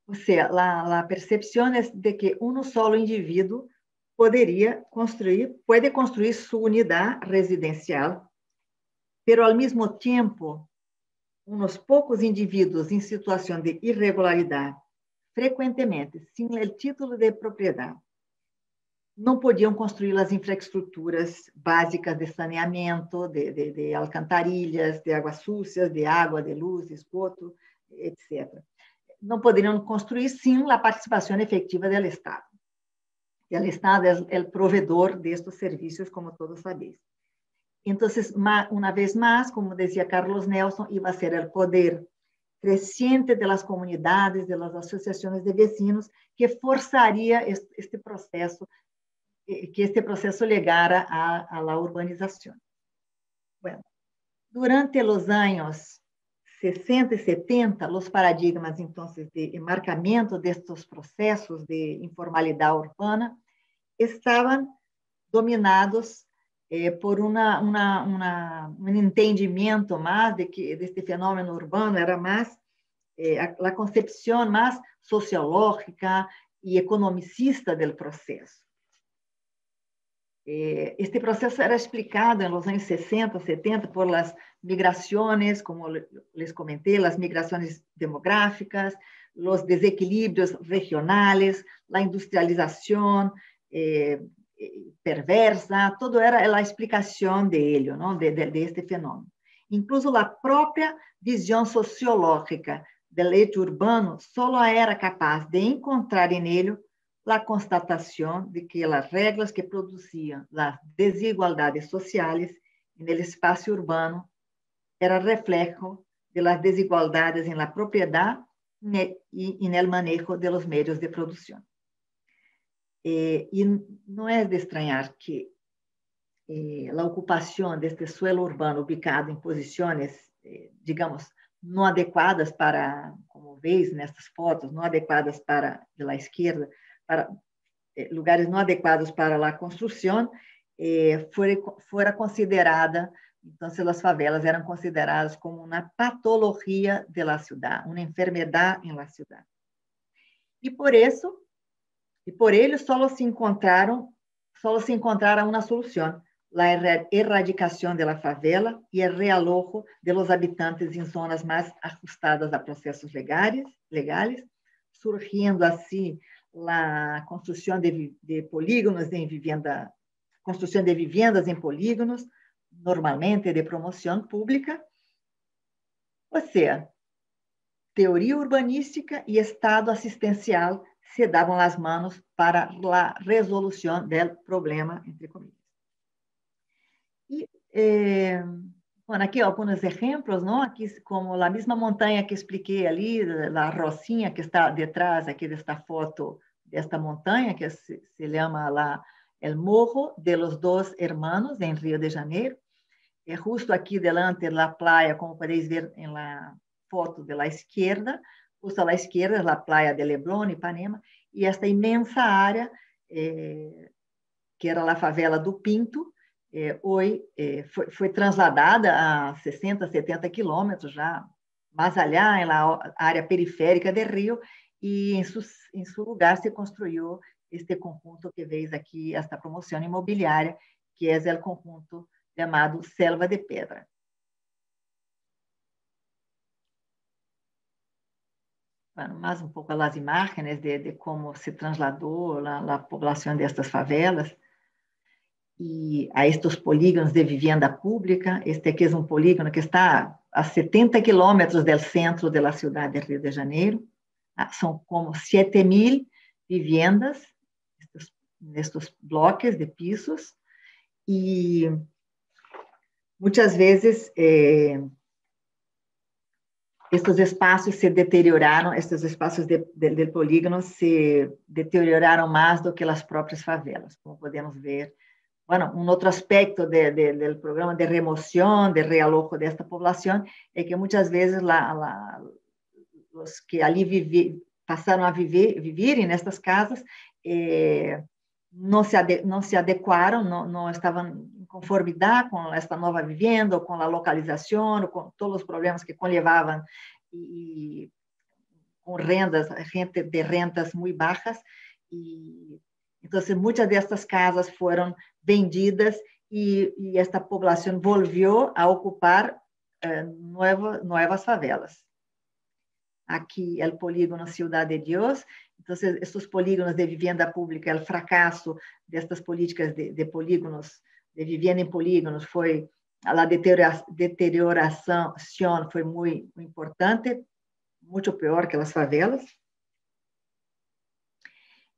Ou seja, a percepção é de que um solo indivíduo pode construir sua unidade residencial, pero ao mesmo tempo uns poucos indivíduos em situação de irregularidade, frequentemente sem o título de propriedade, não podiam construir as infraestruturas básicas de saneamento, de alcantarilhas, de águas sucias, de água, de luz, de esgoto, etc. Não poderiam construir sem a participação efetiva do Estado. E o Estado é o provedor destes serviços, como todos sabem. Então, uma vez mais, como dizia Carlos Nelson, ia ser o poder crescente das comunidades, das associações de vecinos, que forçaria este processo, que este processo legara à urbanização. Bueno, Durante os anos 60 e 70, os paradigmas, então, de enmarcamento destes processos de informalidade urbana estavam dominados por um entendimento mais de que este fenômeno urbano era mais a concepção mais sociológica e economicista do processo. Este processo era explicado nos anos 60, 70 por as migrações, como les comentei, as migrações demográficas, os desequilíbrios regionais, a industrialização perversa, todo era a explicação dele, não? de este fenômeno. Incluso a própria visão sociológica do eixo urbano só era capaz de encontrar nele a constatação de que as regras que produziam as desigualdades sociais no espaço urbano era reflexo de las desigualdades em la propriedade e no manejo de los meios de produção. E não é de estranhar que a ocupação deste suelo urbano ubicado em posições, digamos, não adequadas para, como veis nestas fotos, não adequadas para a esquerda, para lugares não adequados para a construção, fora considerada, então, as favelas eram consideradas como uma patologia da cidade, uma enfermidade em la cidade. E por isso, por ele, só se encontrara uma solução, a erradicação da favela e o realojo de los habitantes em zonas mais ajustadas a processos legais, surgindo assim a construção de polígonos em vivenda, construção de vivendas em polígonos, normalmente de promoção pública, ou seja, teoria urbanística e Estado assistencial se davam as mãos para a resolução do problema, entre comillas. E, bueno, aqui alguns exemplos, não? Aqui, como a mesma montanha que expliquei ali, a rocinha que está detrás aqui desta foto, desta montanha, que se chama lá el Morro de los Dos Hermanos, em Rio de Janeiro. É justo aqui delante da praia, como podeis ver na foto da esquerda, justo à esquerda, a praia de Leblon, Ipanema, e esta imensa área, que era a favela do Pinto, hoje foi trasladada a 60, 70 quilômetros, já mais allá, na área periférica do Rio, e em seu lugar se construiu este conjunto que veis aqui, esta promoção imobiliária, que é o conjunto chamado Selva de Pedra. Bueno, mais um pouco as imagens de como se trasladou a população destas favelas e a estes polígonos de vivenda pública. Este aqui é um polígono que está a 70 quilômetros do centro da cidade de Rio de Janeiro. São como 7.000 vivendas nestes blocos de pisos e muitas vezes estes espaços se deterioraram, estes espaços do polígono se deterioraram mais do que as próprias favelas, como podemos ver. Bueno, outro aspecto do programa de remoção, de realojo desta população, é que muitas vezes os que ali passaram a viverem nestas casas não se adequaram, não estavam em conformidade com esta nova vivenda, ou com a localização, ou com todos os problemas que conlevavam, e com gente de rentas muito baixas. E então, muitas destas casas foram vendidas e esta população voltou a ocupar novas favelas. Aqui é o polígono Ciudad de Dios. Então, esses polígonos de vivenda pública, o fracasso destas políticas de polígonos, de vivenda em polígonos, a deterioração foi muito importante, muito pior que as favelas.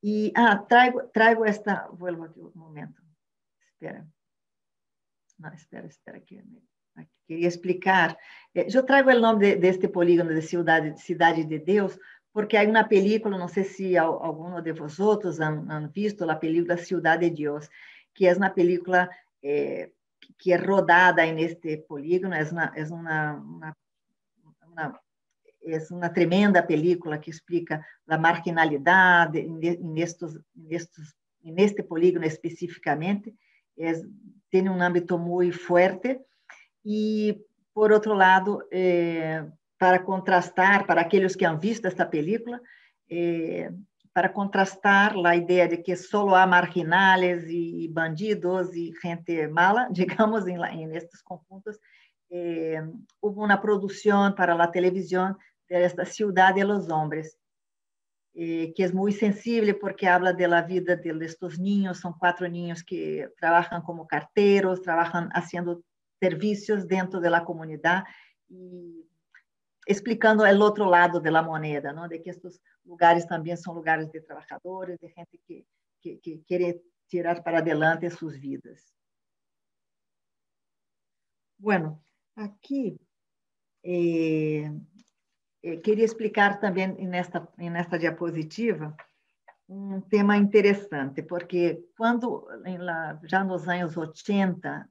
E trago esta, vuelvo aqui um momento. Espera. Não, espera aqui. Queria explicar. Eu trago o nome deste polígono de Cidade de Deus, porque há uma película, não sei se algum de vocês han visto a película Ciudad de Dios, que é uma película que é rodada neste polígono. É uma tremenda película que explica a marginalidade neste polígono especificamente. Tem um âmbito muito forte. E, por outro lado, para contrastar, para aqueles que han visto esta película, para contrastar a ideia de que só há marginales e bandidos e gente mala, digamos, nestes conjuntos, houve uma produção para a televisão desta Cidade de los Hombres, que é muito sensível porque habla da vida destes niños. São 4 niños que trabalham como carteiros, trabalham fazendo serviços dentro da comunidade e explicando o outro lado da moneda, não? De que estes lugares também são lugares de trabalhadores, de gente que quer tirar para adelante suas vidas. Bueno, aqui queria explicar também nesta diapositiva um tema interessante, porque quando já nos anos 80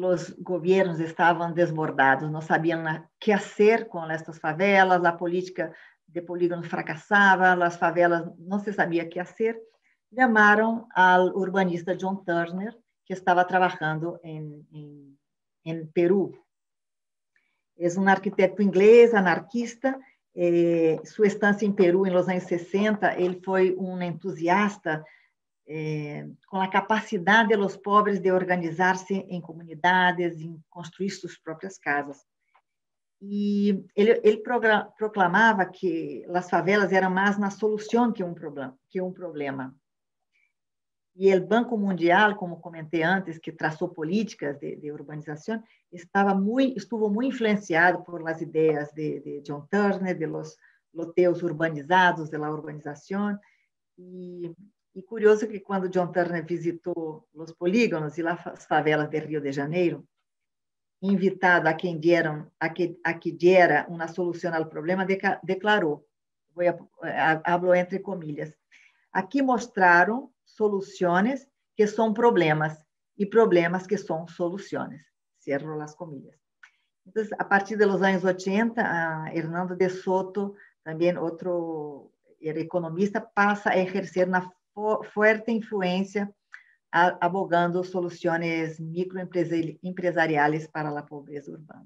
os governos estavam desbordados, não sabiam o que fazer com estas favelas, a política de polígonos fracassava, as favelas não se sabia o que fazer. Chamaram ao urbanista John Turner, que estava trabalhando em Peru. É um arquiteto inglês, anarquista. Sua estância em Peru, em los anos 60, ele foi um entusiasta com a capacidade dos pobres de organizar-se em comunidades, em construir suas próprias casas. E ele proclamava que as favelas eram mais na solução que um problema. E o Banco Mundial, como comentei antes, que traçou políticas de urbanização, estuvo muito influenciado por as ideias de John Turner, de los loteos urbanizados, da urbanização. E curioso que quando John Turner visitou os polígonos e as favelas de Rio de Janeiro, invitado a quem diera uma solução ao problema, declarou, hablo entre comillas, aqui mostraram soluções que são problemas e problemas que são soluções. Cerro as comillas. Então, a partir dos anos 80, Hernando de Soto, também outro economista, passa a exercer uma forte influência abogando soluções microempresariais para a pobreza urbana.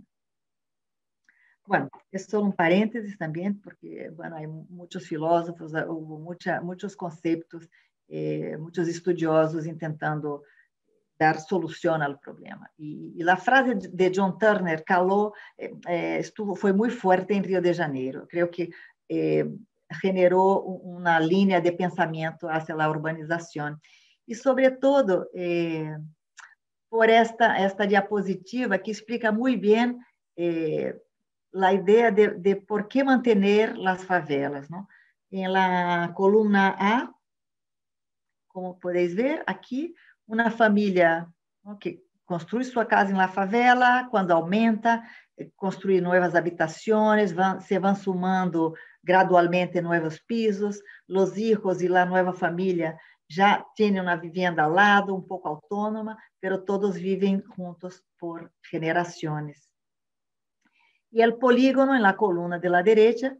Bueno, é só um parênteses também, porque bueno, há muitos filósofos, houve muitos conceitos, muitos estudiosos tentando dar solução ao problema. E a frase de John Turner calou, foi muito forte em Rio de Janeiro. Creio que generou uma linha de pensamento hacia a urbanização. E, sobretudo, por esta diapositiva que explica muito bem a ideia de por que manter as favelas, não? Em la coluna A, como podeis ver aqui, uma família que construi sua casa na favela, quando aumenta, construir novas habitações, se vão sumando gradualmente novos pisos, os filhos e a nova família já têm uma vivenda ao lado, um pouco autônoma, mas todos vivem juntos por gerações. E o polígono, na coluna de la derecha,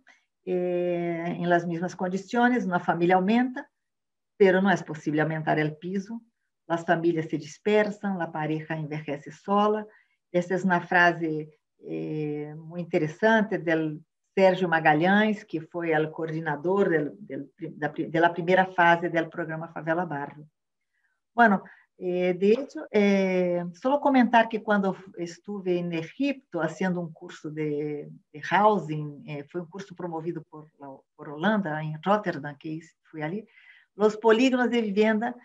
em las mesmas condições, uma família aumenta, mas não é possível aumentar o piso, as famílias se dispersam, a pareja envelhece sola. Essa é uma frase muito interessante do Sérgio Magalhães, que foi o coordenador da primeira fase do programa Favela Barrio. Bueno, de hecho, só comentar que quando estive em Egipto fazendo curso de housing, foi curso promovido por Holanda, em Rotterdam, que fui ali, os polígonos de vivenda,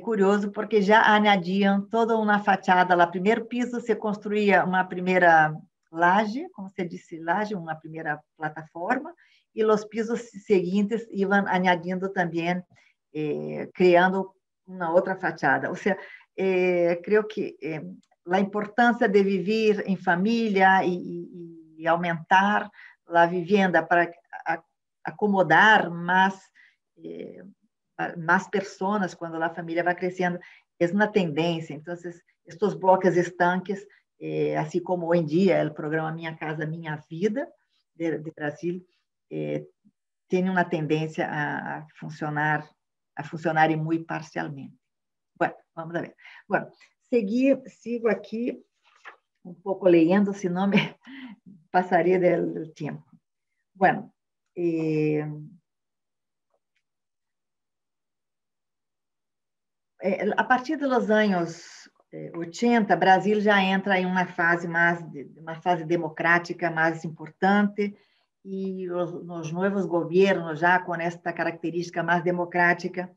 curioso, porque já añadiam toda uma fachada lá. Primeiro piso se construía uma primeira laje, como se disse, laje, uma primeira plataforma, e os pisos seguintes iam añadindo também, criando uma outra fachada. Ou seja, creio que a importância de viver em família e aumentar a vivenda para acomodar mais pessoas quando a família vai crescendo es una tendencia. Entonces, estos bloques estanques, así como hoy en día el programa Minha Casa Minha Vida de Brasil, tiene una tendencia a funcionar y muy parcialmente. Bueno, vamos a ver. Bueno, sigo aquí un poco leyendo, si no me pasaría del tiempo. Bueno, a partir de los años 80, Brasil já entra em uma fase democrática mais importante, e os novos governos já com esta característica mais democrática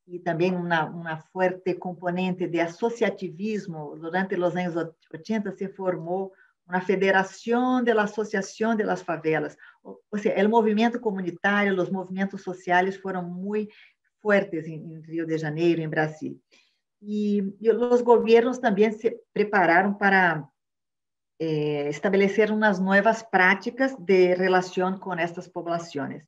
e também uma forte componente de associativismo. Durante os anos 80 se formou uma federação da Associação das Favelas, ou seja, o movimento comunitário, os movimentos sociais foram muito fuertes em Rio de Janeiro, em Brasil. E os governos também se prepararam para estabelecer umas novas práticas de relação com estas populações.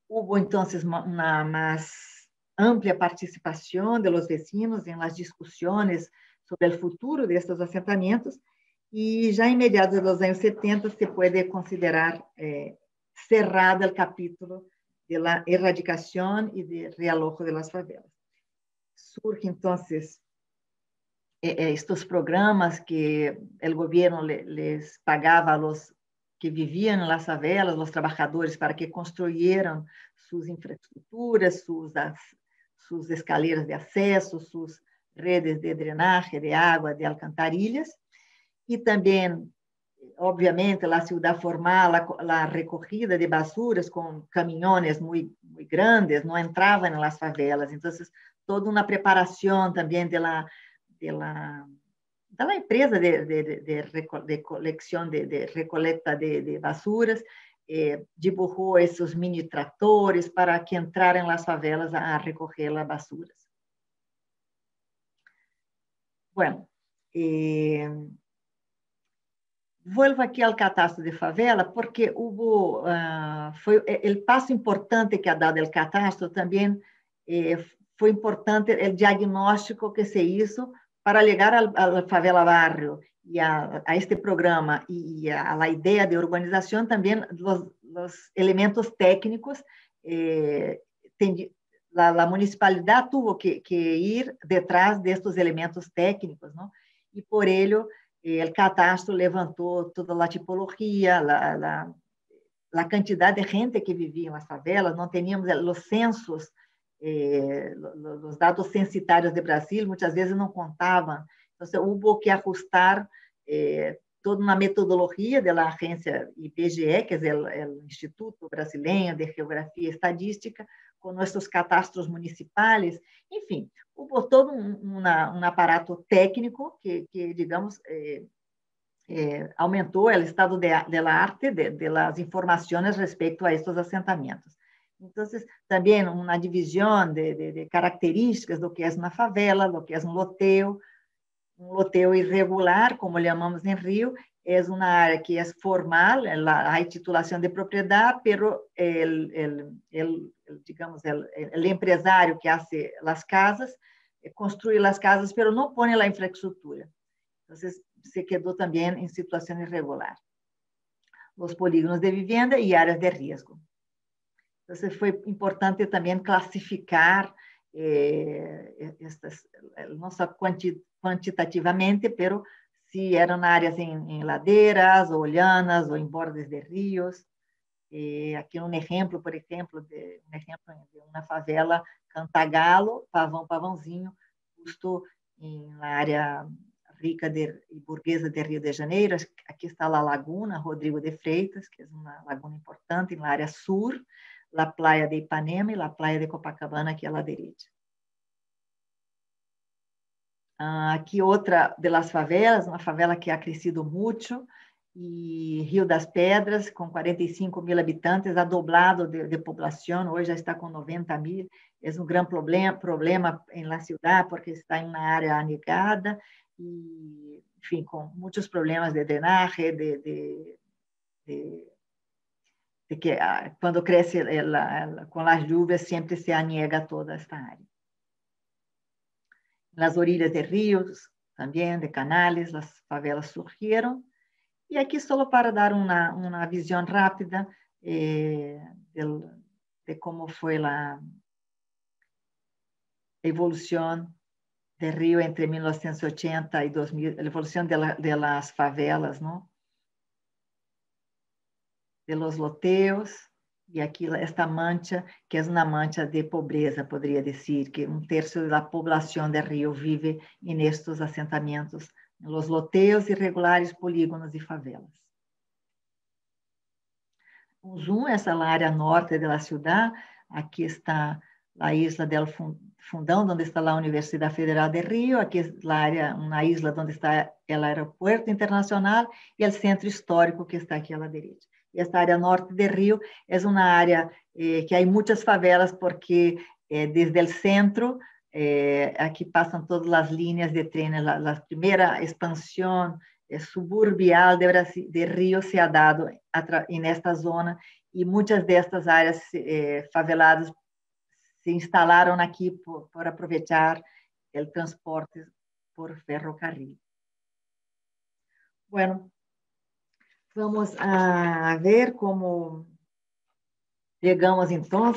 Houve, então, uma mais ampla participação de los vecinos em las discussões sobre o futuro destes assentamentos, e já em meados dos anos 70 se pode considerar cerrado o capítulo de la erradicación y de realojo de las favelas. Surgen entonces estos programas que el gobierno les pagaba a los que vivían en las favelas, los trabajadores, para que construyeran sus infraestructuras, sus escaleras de acceso, sus redes de drenaje, de agua, de alcantarillas, y también, obviamente, la ciudad formal, la recogida de basuras con camiones muy grandes, no entraban en las favelas. Entonces, toda una preparación también de la empresa de colección, de recolecta de basuras, dibujó esos mini tratores para que entraran en las favelas a recoger las basuras. Bueno, vuelvo aqui ao catastro de favela, porque foi o passo importante que ha dado o catastro também. Foi importante o diagnóstico que se hizo para chegar ao favela barrio e a este programa e a ideia de urbanização. Também os elementos técnicos, a municipalidade teve que ir detrás destes elementos técnicos, não? E por ello o catastro levantou toda a tipologia, a quantidade de gente que vivia nas favelas. Não tínhamos os censos, os dados censitários de Brasil muitas vezes não contavam. Então, houve que ajustar toda uma metodologia da agência IBGE, que é o Instituto Brasileiro de Geografia e Estadística, com nossos catastros municipais. Enfim, houve todo um aparato técnico que digamos, aumentou o estado de arte das informações respeito a estes assentamentos. Então, também uma divisão de características do que é uma favela, do que é um loteo irregular, como chamamos em Rio. É uma área que é formal, a titulação de propriedade, pero digamos, o empresário que faz as casas, construi as casas, pero não põe a infraestrutura. Então, se quedou também em situação irregular. Os polígonos de vivenda e áreas de risco. Então, foi importante também classificar não só quantitativamente, pero se eram áreas em ladeiras, ou llanas, ou em bordes de rios. Aqui um exemplo, por exemplo, de uma favela Cantagalo, Pavãozinho, justo na área rica e burguesa de Rio de Janeiro. Aqui está a Laguna Rodrigo de Freitas, que é uma laguna importante na área sul, a Praia de Ipanema e a Praia de Copacabana, que é à direita. Aqui outra das favelas, uma favela que ha crescido muito, e Rio das Pedras, com 45 mil habitantes, ha dobrado de população, hoje já está com 90 mil. É um grande problema na cidade, porque está em uma área anegada, e, enfim, com muitos problemas de drenaje, de que quando cresce com as chuvas, sempre se anega toda esta área. nas orilhas de rios, também de canales, as favelas surgiram. E aqui só para dar uma visão rápida de como foi a evolução de Rio entre 1980 e 2000, a evolução de las favelas, não? De los loteos, e aqui esta mancha, que é uma mancha de pobreza, poderia dizer, que um terço da população de Rio vive nestes assentamentos, nos loteos irregulares, polígonos e favelas. Um zoom, essa é a área norte da cidade, aqui está a isla del Fundão, onde está a Universidade Federal de Rio, aqui é a área, uma isla onde está o aeroporto internacional e o centro histórico que está aqui à direita. E esta área norte de Rio é uma área que há muitas favelas, porque desde o centro, aqui passam todas as linhas de trem, a primeira expansão suburbial de Rio se ha dado nesta zona, e muitas destas áreas faveladas se instalaram aqui por aproveitar o transporte por ferrocarril. Bueno, vamos a ver como chegamos, então,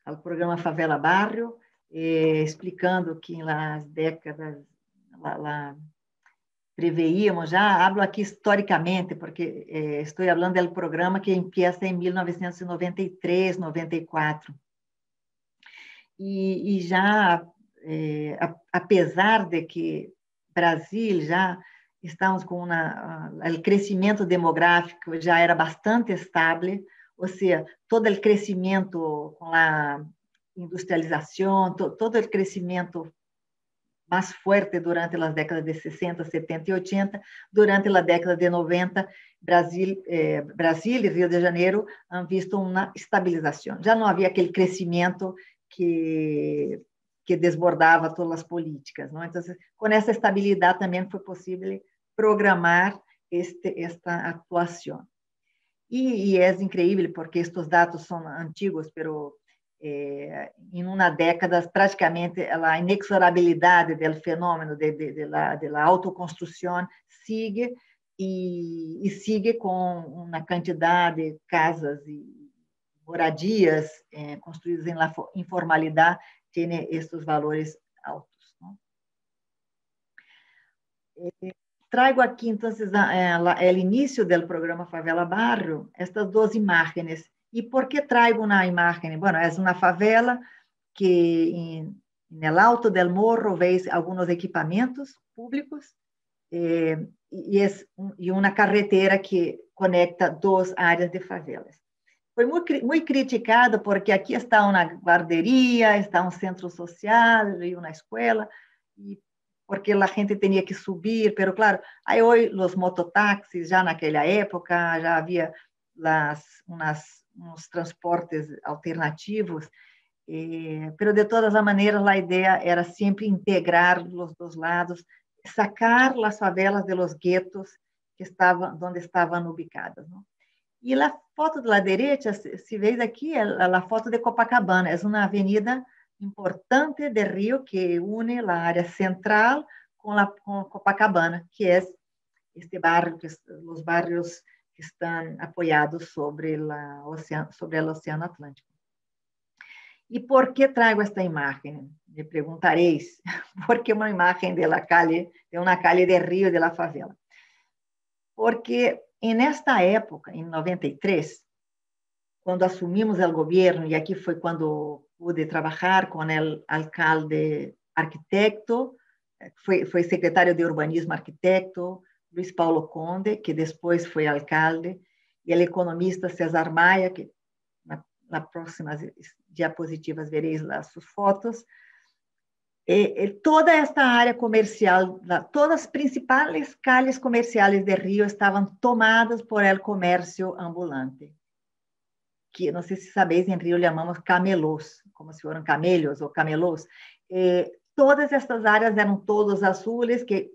ao programa Favela Barrio, explicando que nas décadas, preveíamos já, hablo aqui historicamente, porque estou falando do programa que empieza em 1993, 94. E já, apesar de que Brasil já estamos com o crescimento demográfico já era bastante estável, ou seja, todo o crescimento com a industrialização, todo o crescimento mais forte durante as décadas de 60, 70 e 80, durante a década de 90, Brasil e Rio de Janeiro han visto uma estabilização. Já não havia aquele crescimento que desbordava todas as políticas, não? Então, com essa estabilidade também foi possível programar esta atuação. E é incrível porque estes dados são antigos, pero em uma década praticamente a inexorabilidade do fenômeno da autoconstrução sigue e sigue com uma quantidade de casas e moradias construídas em informalidade, tem estes valores altos, não? Trago aqui, então, o início do programa Favela Barrio, estas duas imagens. E por que trago uma imagem? Bueno, é uma favela que, no alto del morro, veis alguns equipamentos públicos e uma carretera que conecta duas áreas de favelas. Foi muito criticado porque aqui está uma guarderia, está um centro social e uma escola, e porque a gente tinha que subir, pero claro, aí hoje os mototáxis, já naquela época, já havia uns transportes alternativos, pero de todas as maneiras a ideia era sempre integrar os dois lados, sacar as favelas de los guetos onde estavam ubicadas, não? E a foto da direita, se vê aqui, é a foto de Copacabana, é uma avenida importante de Rio que une a área central com Copacabana, que é este barrio, os barrios que estão apoiados sobre o Oceano Atlântico. E por que trago esta imagem? Me perguntareis, por que uma imagem de uma calle de Rio, de la favela? Porque nesta época, em 93, quando assumimos o governo, e aqui foi quando pude trabalhar com o alcalde arquitecto, foi secretário de urbanismo arquitecto, Luiz Paulo Conde, que depois foi alcalde, e o economista César Maia, que nas próximas diapositivas vereis lá suas fotos. Toda esta área comercial, todas as principais calles comerciais de Rio estavam tomadas por el comércio ambulante, que não sei se sabeis, em Rio chamamos camelôs, como se foram camelhos ou camelôs. Todas estas áreas eram todos azules que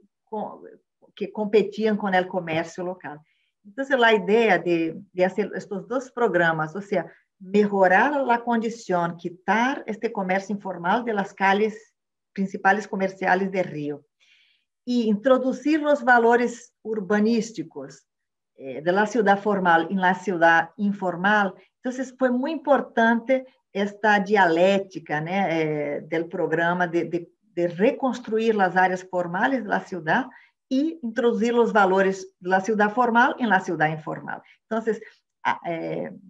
competiam com o comércio local. Então, a ideia de fazer estes dois programas, ou seja, melhorar a condição, quitar este comércio informal de las calles principales comerciales de Río y introducir los valores urbanísticos de la ciudad formal en la ciudad informal. Entonces, fue muy importante esta dialéctica, né, del programa de reconstruir las áreas formales de la ciudad y introducir los valores de la ciudad formal en la ciudad informal. Entonces,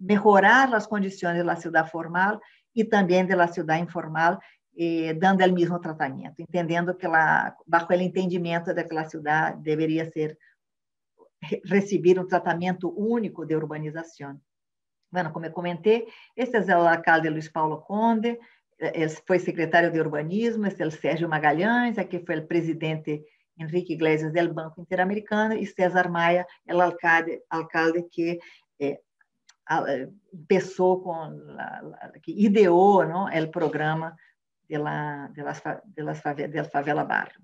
mejorar las condiciones de la ciudad formal y también de la ciudad informal, dando el mismo tratamiento, entendiendo que bajo el entendimiento de que la ciudad debería recibir un tratamiento único de urbanización. Bueno, como eu comentei, este é o alcalde Luiz Paulo Conde, foi secretário de urbanismo, este é o Sérgio Magalhães, aqui foi o presidente Henrique Iglesias do Banco Interamericano, e César Maia é o alcalde que começou que ideou, não, o programa de favela barrio.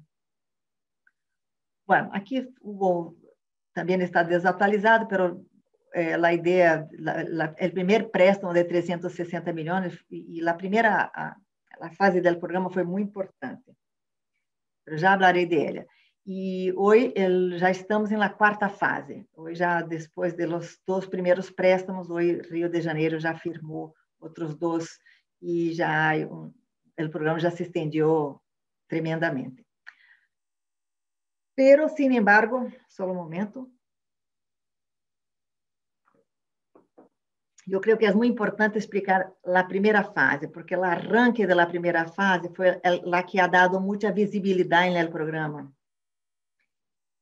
Bueno, aqui também está desatualizado, pero a ideia, o primeiro préstamo de 360 milhões, e a primeira fase do programa foi muito importante. Eu já falarei dele. E hoje já estamos na quarta fase. Hoje, já depois dos 2 primeiros préstamos, hoje Rio de Janeiro já firmou outros 2 e já o programa já se estendeu tremendamente. Pero, sin embargo, só um momento. Eu creio que é muito importante explicar a primeira fase, porque o arranque da primeira fase foi a que ha dado muita visibilidade no programa.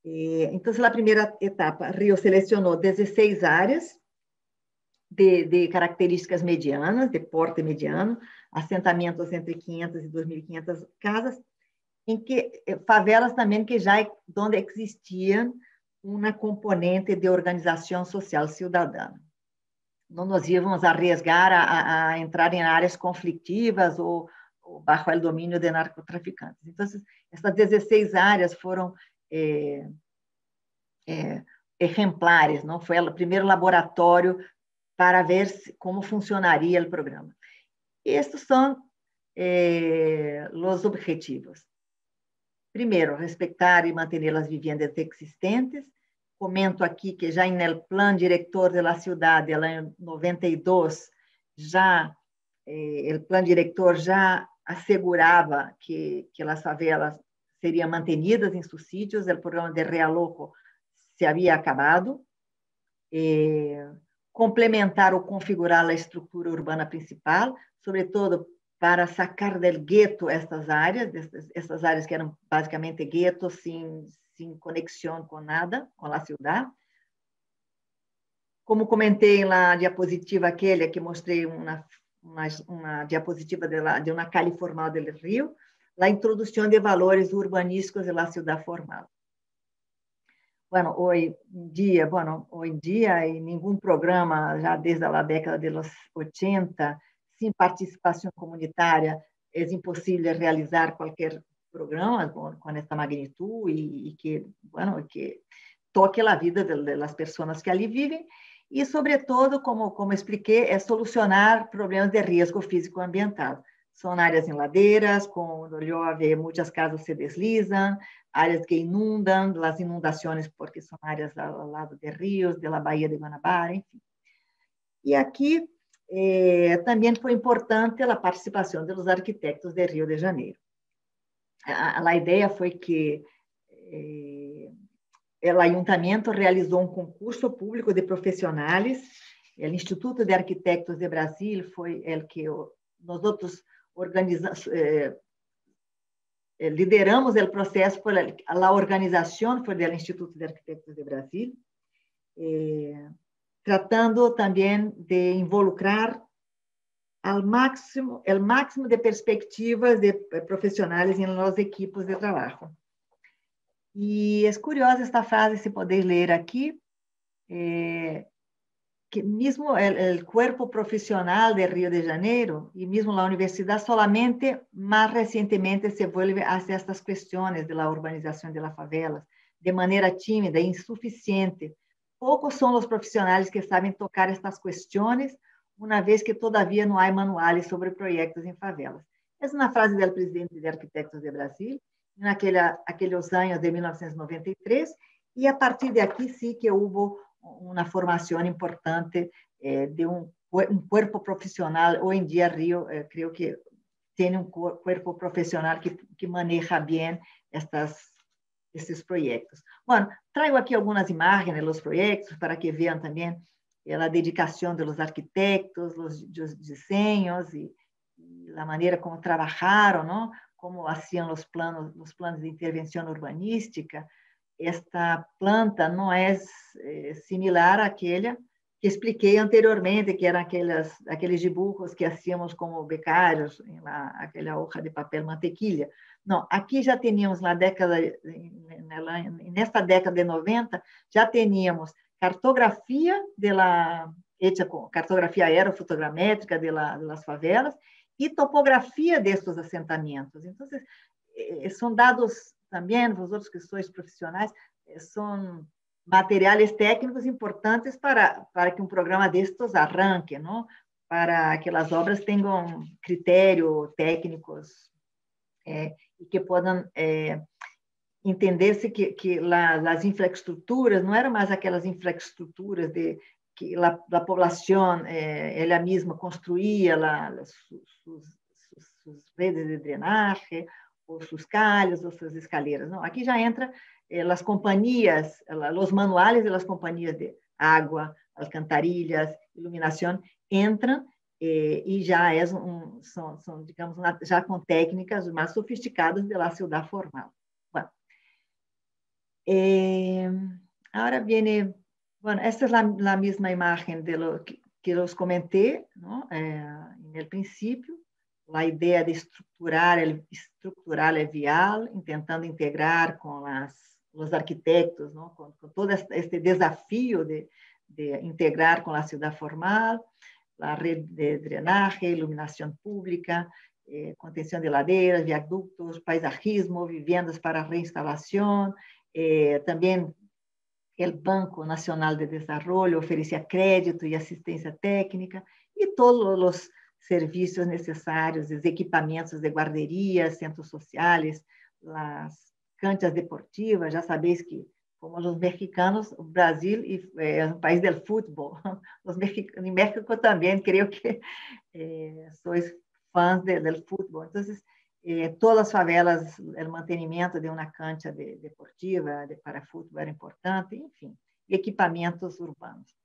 Então, a primeira etapa, Rio selecionou 16 áreas de características medianas, de porte mediano, assentamentos entre 500 e 2.500 casas, em que favelas também que já onde existia uma componente de organização social cidadã. Não nos íamos arriesgar a entrar em áreas conflitivas ou bajo o domínio de narcotraficantes. Então, essas 16 áreas foram exemplares, não foi o primeiro laboratório para ver como funcionaria o programa. Estes são os objetivos. Primeiro, respeitar e manter as viviendas existentes. Comento aqui que já no plano diretor da cidade, em 92, o plano diretor já assegurava que as favelas seriam mantenidas em seus sítios, o programa de realoco se havia acabado, complementar ou configurar a estrutura urbana principal, sobretudo para sacar del gueto essas áreas que eram basicamente guetos sem conexão com nada, com a cidade. Como comentei na diapositiva aquele que mostrei uma diapositiva de uma calle formal do Rio, a introdução de valores urbanísticos da cidade formal. Bueno, hoje em dia, em nenhum programa, já desde a década de 80, sem participação comunitária, é impossível realizar qualquer programa com esta magnitude e que toque a vida das pessoas que ali vivem e, sobretudo, como expliquei, é solucionar problemas de risco físico-ambiental. São áreas em ladeiras, quando chove, muitas casas se deslizam, áreas que inundam, as inundações, porque são áreas ao lado de rios, da Baía de Guanabara, enfim. E aqui também foi importante a participação dos arquitetos de Rio de Janeiro. A ideia foi que o Ayuntamiento realizou um concurso público de profissionais, o Instituto de Arquitectos de Brasil foi o que nós outros lideramos o processo, a organização foi do Instituto de Arquitectos de Brasil, tratando também de involucrar o máximo de perspectivas de profissionais em los equipos de trabalho. E é curiosa esta frase, se poder ler aqui, que mesmo o corpo profissional de Rio de Janeiro e mesmo a universidade solamente mais recentemente se vuelve hacia estas questões de la urbanização de las favelas de maneira tímida e insuficiente. Poucos são os profissionais que sabem tocar estas questões, uma vez que todavia não há manuais sobre projetos em favelas. Essa é uma frase do presidente de Arquitetos de Brasil, naqueles anos de 1993, e a partir de aqui sim que houve uma formação importante de um corpo profissional. Hoje em dia, Rio, creio que tem um corpo profissional que maneja bem esses projetos. Bom, trago aqui algumas imagens dos projetos para que vejam também a dedicação dos arquitetos, os desenhos e a maneira como trabalharam, não? Como haciam os planos de intervenção urbanística. Esta planta não é similar àquela que expliquei anteriormente, que eram aqueles dibujos que hacíamos como becários, aquela hoja de papel mantequilha. Não, aqui já tínhamos nesta década de 90, já tínhamos cartografia hecha com cartografia aerofotogramétrica das favelas e topografia destes assentamentos. Então, são dados também, vosotros que sois profissionais, são materiais técnicos importantes para que um programa destes arranque, não? Para que as obras tenham critérios técnicos e que possam entender-se que as infraestruturas não eram mais aquelas infraestruturas que a população ela mesma construía suas redes de drenagem, ou seus calhos, ou suas escaleiras. Não, aqui já entra as companhias, os manuais das companhias de água, alcantarilhas, iluminação, entram e já são, digamos, já com técnicas mais sofisticadas da cidade formal. Bueno, agora vem, bueno, esta é a mesma imagem que eu comentei, não? No princípio, a ideia de estruturar o vial, tentando integrar com os arquitetos, não? Com todo este desafio de integrar com a cidade formal, a rede de drenagem, iluminação pública, contenção de ladeiras, viaductos, paisajismo, viviendas para reinstalação, também o Banco Nacional de Desenvolvimento oferecia crédito e assistência técnica, e todos os serviços necessários, os equipamentos de guarderia, centros sociais, as canchas deportivas. Já sabeis que, como os mexicanos, o Brasil é um país do futebol. Em México também, creio que sois fãs do futebol. Então, todas as favelas, o mantenimento de uma cancha deportiva para futebol era importante, enfim, equipamentos urbanos.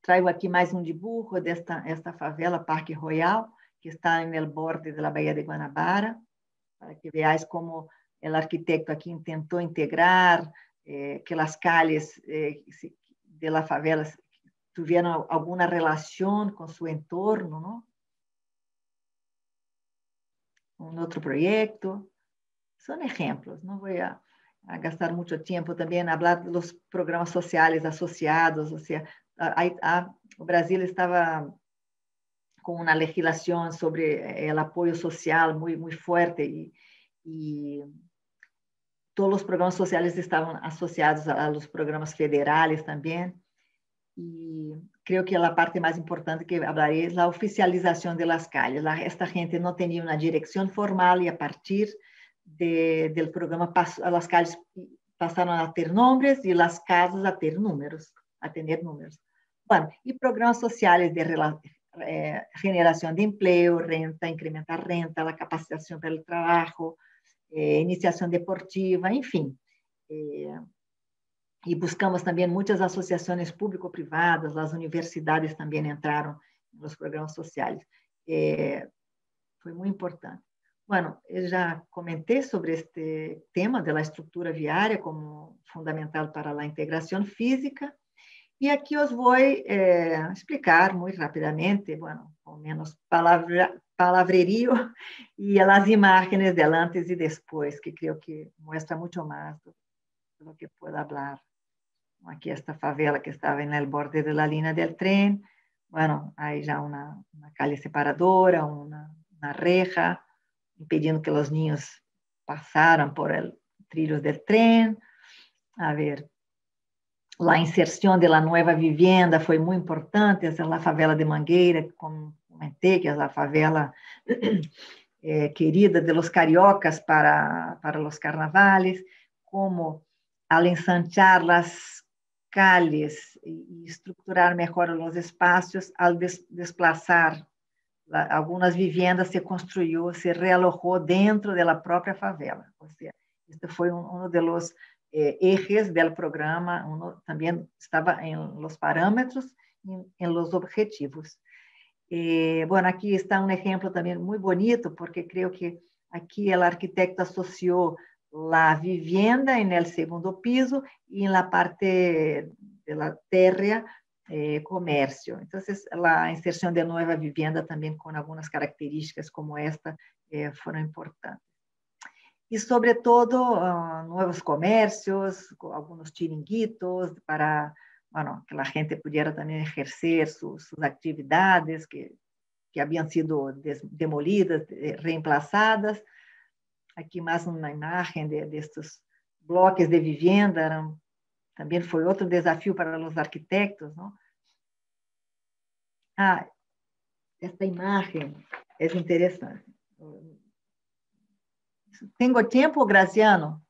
Trago aqui mais um dibujo desta favela, Parque Royal, que está no borde da Baía de Guanabara, para que veáis como o arquiteto aqui tentou integrar que as calles de la favela tiveram alguma relação com seu entorno, não? Um outro projeto. São exemplos, não vou a gastar muito tempo também a falar dos programas sociais associados, ou seja, o Brasil estava com uma legislação sobre o apoio social muito forte e todos os programas sociais estavam associados aos programas federais também. E creio que a parte mais importante que falarei é a oficialização das calles. Esta gente não tinha uma direção formal e a partir do programa as calles passaram a ter nomes e as casas a ter números, a tener números. Bueno, e programas sociais de geração de emprego, renta, incrementar renta, a capacitação para o trabalho, iniciação deportiva, enfim. E buscamos também muitas associações público-privadas, as universidades também entraram nos programas sociais. Foi muito importante. Bueno, eu já comentei sobre este tema da estrutura viária como fundamental para a integração física, e aqui os vou explicar muito rapidamente, bueno, com menos palavrerio, e as imagens del antes e depois, que creio que mostra muito mais do que puedo falar. Aqui esta favela que estava no borde da linha del tren, bueno, aí já uma calle separadora, uma reja, impedindo que os niños passaram por el trilhos del tren. A ver, a inserção da nova vivenda foi muito importante, essa é a favela de Mangueira, com comentei, que é a favela querida de los cariocas para los carnavales, como al ensanchar las calles y estructurar mejor los espacios, al desplazar algunas viviendas, se construyó, se realojó dentro de la propia favela. O sea, este fue uno de los ejes del programa, también estaba en los parámetros y en los objetivos. Bueno, aquí está un ejemplo también muy bonito, porque creo que aquí el arquitecto asoció la vivienda en el segundo piso y en la parte de la tierra, comercio. Entonces, la inserción de nueva vivienda también con algunas características como esta fueron importantes. Y sobre todo, nuevos comercios, algunos chiringuitos para, bueno, que la gente pudiera también ejercer sus actividades que habían sido demolidas, reemplazadas. Aquí más una imagen de estos bloques de vivienda, también fue otro desafío para los arquitectos, ¿no? Esta imagen es interesante. ¿Tengo tiempo, Graciano?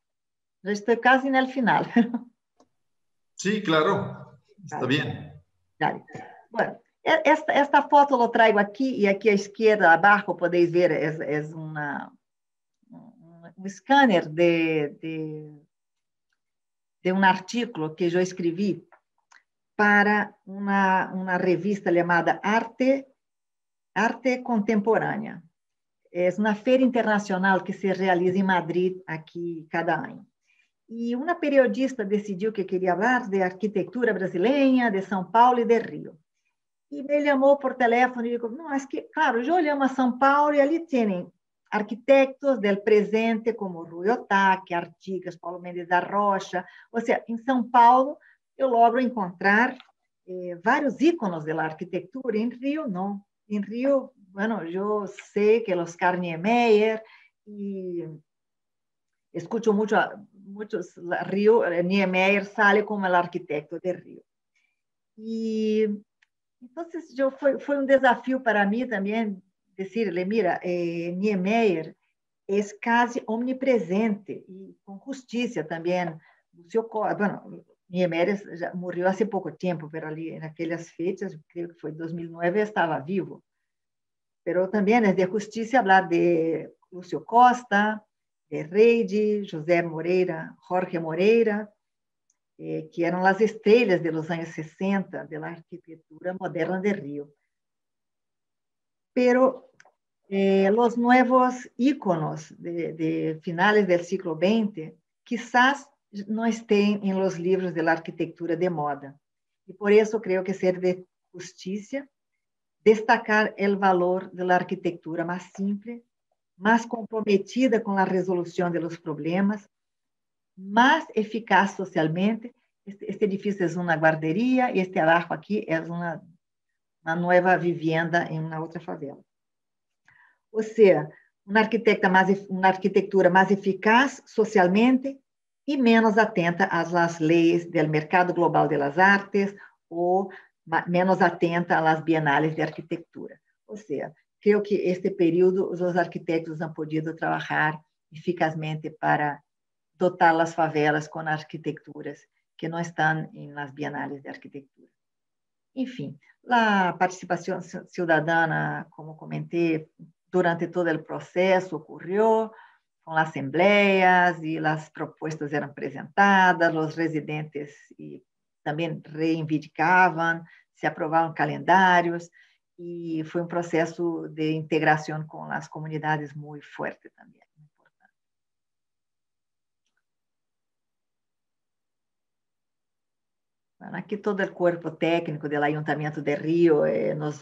Ya estoy casi en el final. Sí, claro, está bien. Dale. Bueno, esta foto lo traigo aquí y aquí a izquierda, abajo, podéis ver, es un escáner de un artículo que yo escribí para una revista llamada Arte Contemporánea. Es una feria internacional que se realiza en Madrid aquí cada año. Y una periodista decidió que quería hablar de arquitectura brasileña, de São Paulo y de Río. Y me llamó por teléfono y dijo, no, es que, claro, yo llamo a São Paulo y allí tienen arquitectos del presente como Rui Otaki, Artigas, Paulo Mendes da Rocha. O sea, en São Paulo eu logro encontrar vários íconos da arquitectura, em Rio não. Em Rio, bueno, eu sei que Oscar Niemeyer, e escuto muitos Rio, Niemeyer sale como el arquitecto de Rio. E então, foi um desafio para mim também dizer-lhe, mira, Niemeyer é quase omnipresente e com justiça também. Bueno, Niemeyer já morreu há pouco tempo, mas ali naquelas feitas, creio que foi 2009, estava vivo. Mas também é de justiça falar de Lúcio Costa, de Reide, José Moreira, Jorge Moreira, que eram as estrelas dos anos 60 da arquitetura moderna de Rio. Pero os novos íconos de finales do século XX quizás não estejam em los livros da arquitetura de moda. E por isso creio que ser de justiça destacar o valor da arquitetura mais simples, mais comprometida com a resolução dos problemas, mais eficaz socialmente. Este edifício é uma guarderia e este abaixo aqui é uma nova vivienda em uma outra favela. Ou seja, uma arquitetura mais eficaz socialmente e menos atenta às leis do mercado global das artes ou menos atenta às bienales de arquitetura. Ou seja, creio que este período os arquitetos han podido trabalhar eficazmente para dotar as favelas com arquiteturas que não estão nas bienales de arquitetura. Enfim, a participação cidadã, como comentei, durante todo o processo ocorreu com as assembleias e as propostas eram apresentadas, os residentes também reivindicavam, se aprovavam calendários e foi um processo de integração com as comunidades muito forte também. Aqui todo o corpo técnico do Ayuntamiento de Rio, nós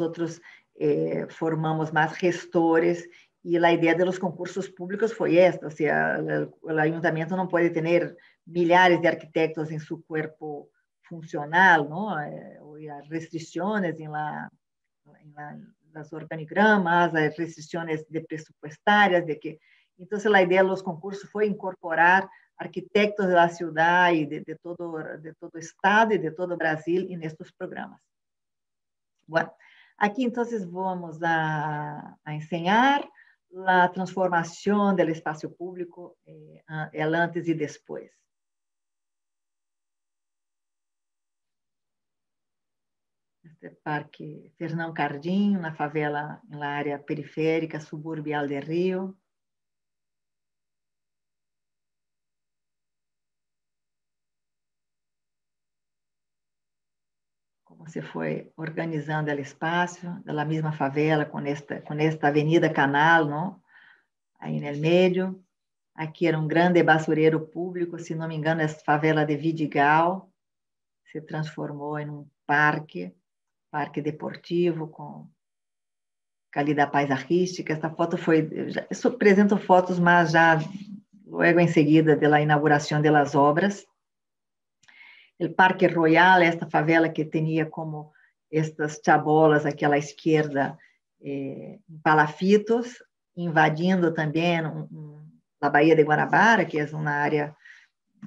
formamos mais gestores e a ideia dos concursos públicos foi esta, ou seja, o Ayuntamiento não pode ter milhares de arquitetos em seu corpo funcional, não? As restrições em las organigramas, as restrições de presupuestárias, então a ideia dos concursos foi incorporar arquitectos da cidade, de todo o estado e de todo o Brasil nestes programas. Bueno, Aqui, então, vamos a ensinar a transformação do espaço público, el antes e depois. Este Parque Fernão Cardim, na favela, na área periférica suburbial de Rio. Como se foi organizando o espaço, da mesma favela, com esta avenida Canal, não? Aí no meio. Aqui era um grande basureiro público, se não me engano, essa favela de Vidigal se transformou em um parque deportivo com qualidade paisajística. Essa foto foi, eu apresento fotos, mas já logo em seguida da inauguração das obras. O Parque Royal, esta favela que tinha como estas chabolas aqui à esquerda, em palafitos, invadindo também a Baía de Guanabara, que é uma área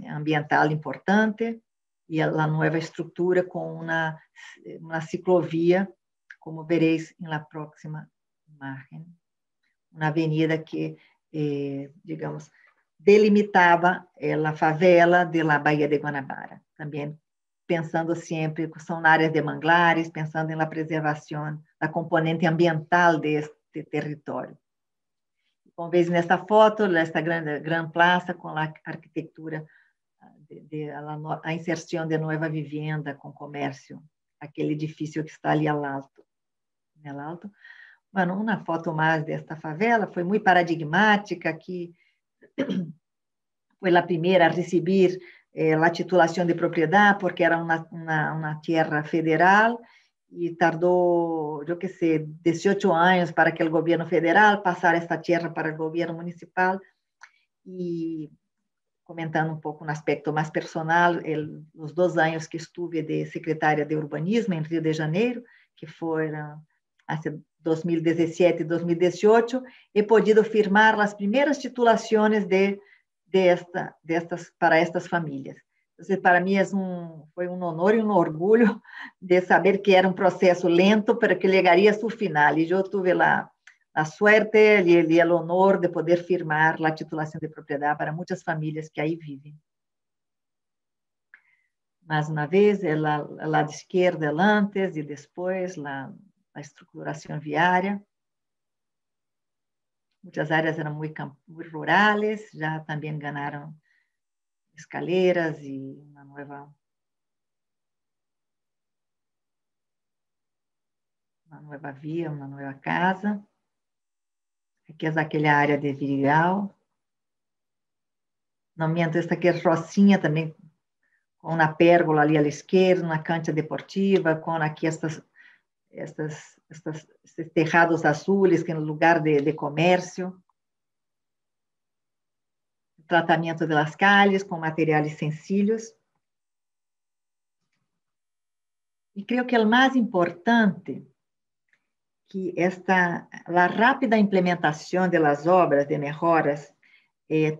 ambiental importante, e a nova estrutura com uma ciclovia, como vereis na próxima imagem. Uma avenida que, digamos, delimitava a favela da Baía de Guanabara. Também pensando sempre, são áreas de manglares, pensando na preservação da componente ambiental deste território. Como veis nesta foto, esta grande praça com a arquitetura, a inserção de nova vivenda com comércio, aquele edifício que está ali ao alto. Bueno, uma foto mais desta favela foi muito paradigmática, que foi a primeira a receber a titulação de propriedade, porque era uma terra federal, e tardou, eu que sei, 18 anos para que o governo federal passar esta terra para o governo municipal. E comentando um pouco no aspecto mais personal, os 2 anos que estive de secretária de urbanismo em Rio de Janeiro, que foram em 2017 e 2018, he podido firmar as primeiras titulações para estas famílias. Então, para mim foi um honor e um orgulho de saber que era um processo lento, pero que chegaria a seu final. E eu tive a suerte e o honor de poder firmar a titulação de propriedade para muitas famílias que aí vivem. Mais uma vez, o lado esquerdo, antes e depois, a estruturação viária. Muitas áreas eram muito rurais, já também ganharam escaleras e uma nova via, uma nova casa. Aqui é aquela área de Vidigal. Não minto, esta aqui é Rocinha também, com uma pérgola ali à esquerda, uma cancha deportiva, com aqui estes terrados azuis, que é um lugar de comércio. Tratamento das calles com materiais sencillos. E creio que o mais importante que a rápida implementação das obras de melhoras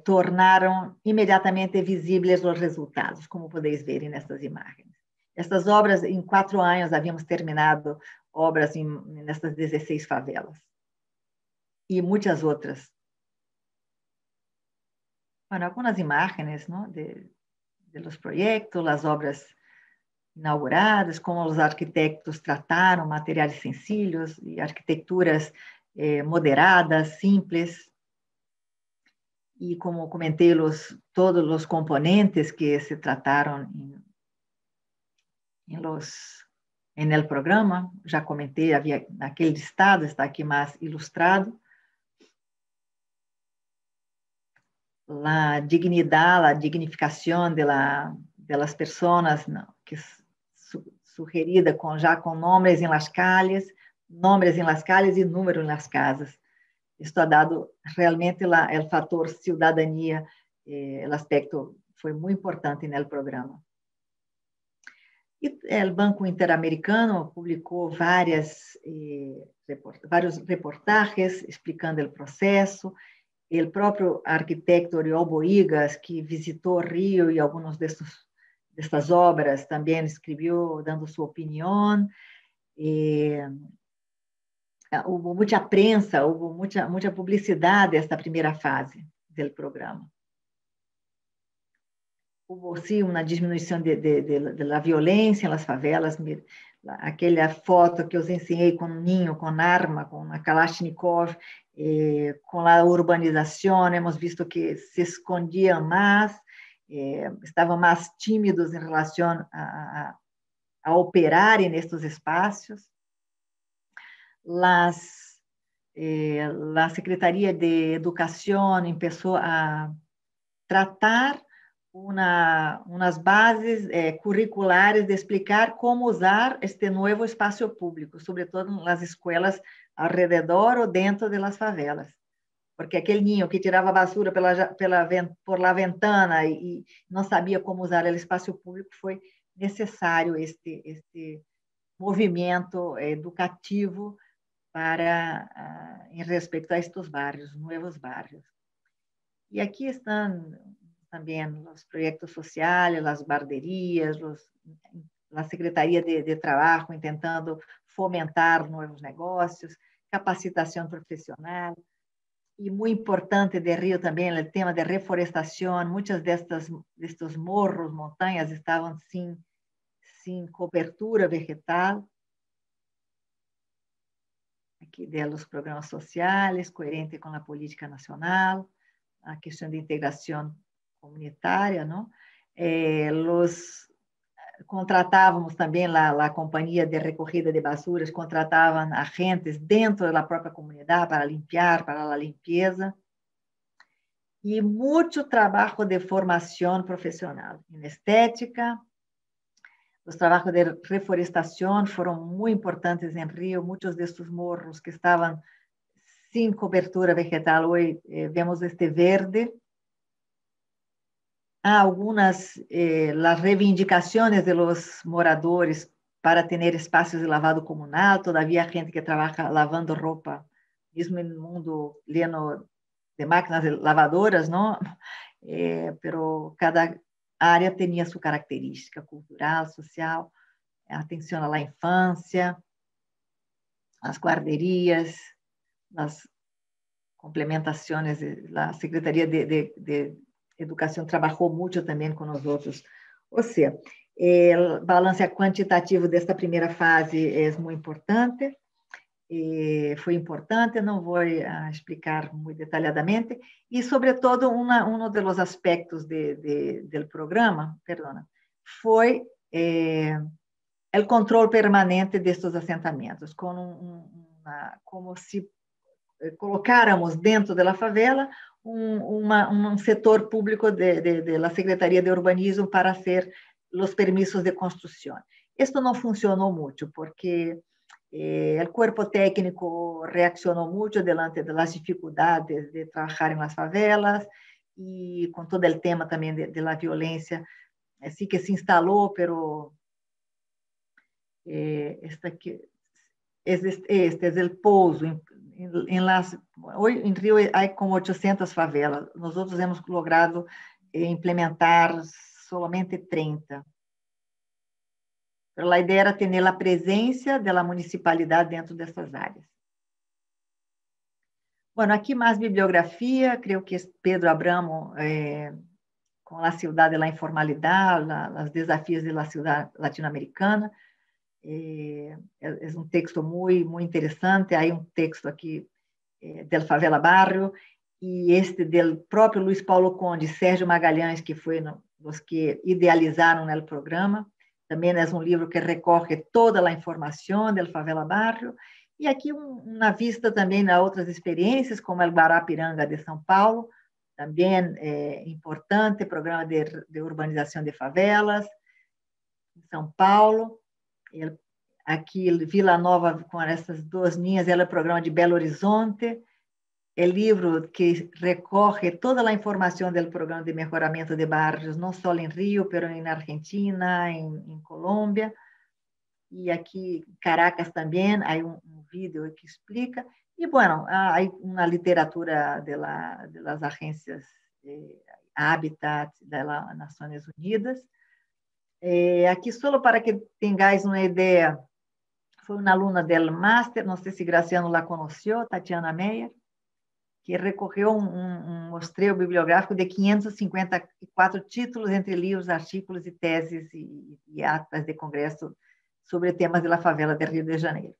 tornaram imediatamente visíveis os resultados, como podeis ver nestas imagens. Estas obras, em 4 anos, havíamos terminado obras nessas 16 favelas. E muitas outras. Bueno, algumas imagens, ¿no? de los proyectos, as obras inauguradas, como os arquitetos trataram materiais sencillos e arquiteturas moderadas, simples. E como comentei, todos os componentes que se trataram em el programa, já comentei, havia aquele listado, está aqui mais ilustrado. A dignidade, a dignificação das pessoas que sugerida já com nomes em las calles e números em las casas. Isto ha dado realmente o fator cidadania, o aspecto foi muito importante no programa. E o Banco Interamericano publicou vários reportagens explicando o processo. O próprio arquiteto Oriol Boigas, que visitou Rio e algumas destas obras, também escreveu dando sua opinião. houve muita prensa, houve muita publicidade desta primeira fase do programa. Houve, sim, uma diminuição da violência nas favelas. Aquela foto que eu ensinei com um ninho, com arma, com a Kalashnikov, com a urbanização, hemos visto que se escondiam mais, estavam mais tímidos em relação a operarem nestes espaços. A Secretaria de Educação começou a tratar umas bases curriculares de explicar como usar este novo espaço público, sobretudo nas escolas ao redor ou dentro das favelas. Porque aquele ninho que tirava basura por la ventana e não sabia como usar o espaço público, foi necessário este movimento educativo em respeito a estes bairros, novos bairros. E aqui estão também os projetos sociais, as guarderías, a Secretaria de Trabalho tentando fomentar novos negócios, capacitação profissional. E muito importante de Rio também o tema de reflorestação. Muitas destes morros, montanhas estavam sem cobertura vegetal. Aqui deles programas sociais, coerente com a política nacional, a questão de integração comunitária, não? Contratávamos também a companhia de recolhida de basuras, contratavam agentes dentro da própria comunidade para limpar, para a limpeza. E muito trabalho de formação profissional em estética. Os trabalhos de reflorestação foram muito importantes em Rio. Muitos destes morros que estavam sem cobertura vegetal, hoje vemos este verde. Há algumas as reivindicações dos moradores para ter espaços de lavado comunal. Todavia, há gente que trabalha lavando roupa, mesmo no mundo lleno de máquinas lavadoras, não? Pero cada área tinha sua característica cultural, social, atenção à infância, as guarderias, as complementações. A Secretaria de Educação trabalhou muito também com nós outros. Ou seja, o balanço quantitativo desta primeira fase é muito importante. Foi importante, não vou explicar muito detalhadamente, e, sobretudo, um dos aspectos do programa, foi o controle permanente destes assentamentos, como se colocáramos dentro da favela um setor público da Secretaria de Urbanismo para fazer os permissos de construção. Isto não funcionou muito, porque o corpo técnico reaccionou muito diante das dificuldades de trabalhar nas favelas e com todo o tema também da violência, assim que se instalou, pero este é o pouso. Hoje em Rio há como 800 favelas. Nós outros hemos logrado implementar somente 30. A ideia era ter a presença da municipalidade dentro dessas áreas. Bueno, aqui mais bibliografia, creio que Pedro Abramo, com a cidade da informalidade, os desafios da cidade latino-americana. É um texto muito interessante. Há texto aqui del Favela Barrio, e este do próprio Luiz Paulo Conde, Sérgio Magalhães, que foi os que idealizaram o programa. Também é um livro que recorre toda a informação do Favela Barrio. E aqui uma vista também a outras experiências, como o Guarapiranga de São Paulo, também é importante, programa de urbanização de favelas, em São Paulo. Aqui, Vila Nova, com essas duas linhas, ela é o programa de Belo Horizonte. É livro que recorre toda a informação do programa de melhoramento de bairros, não só em Rio, mas na Argentina, em Colômbia. E aqui, Caracas também, há um vídeo que explica. E, bueno, há uma literatura das agências Habitat das Nações Unidas. Aqui, só para que tenhais uma ideia foi uma aluna do máster, não sei se Graciano la conheceu, Tatiana Meyer, que recorreu um mostreio bibliográfico de 554 títulos entre livros, artigos e teses e atas de congresso sobre temas da favela de Rio de Janeiro.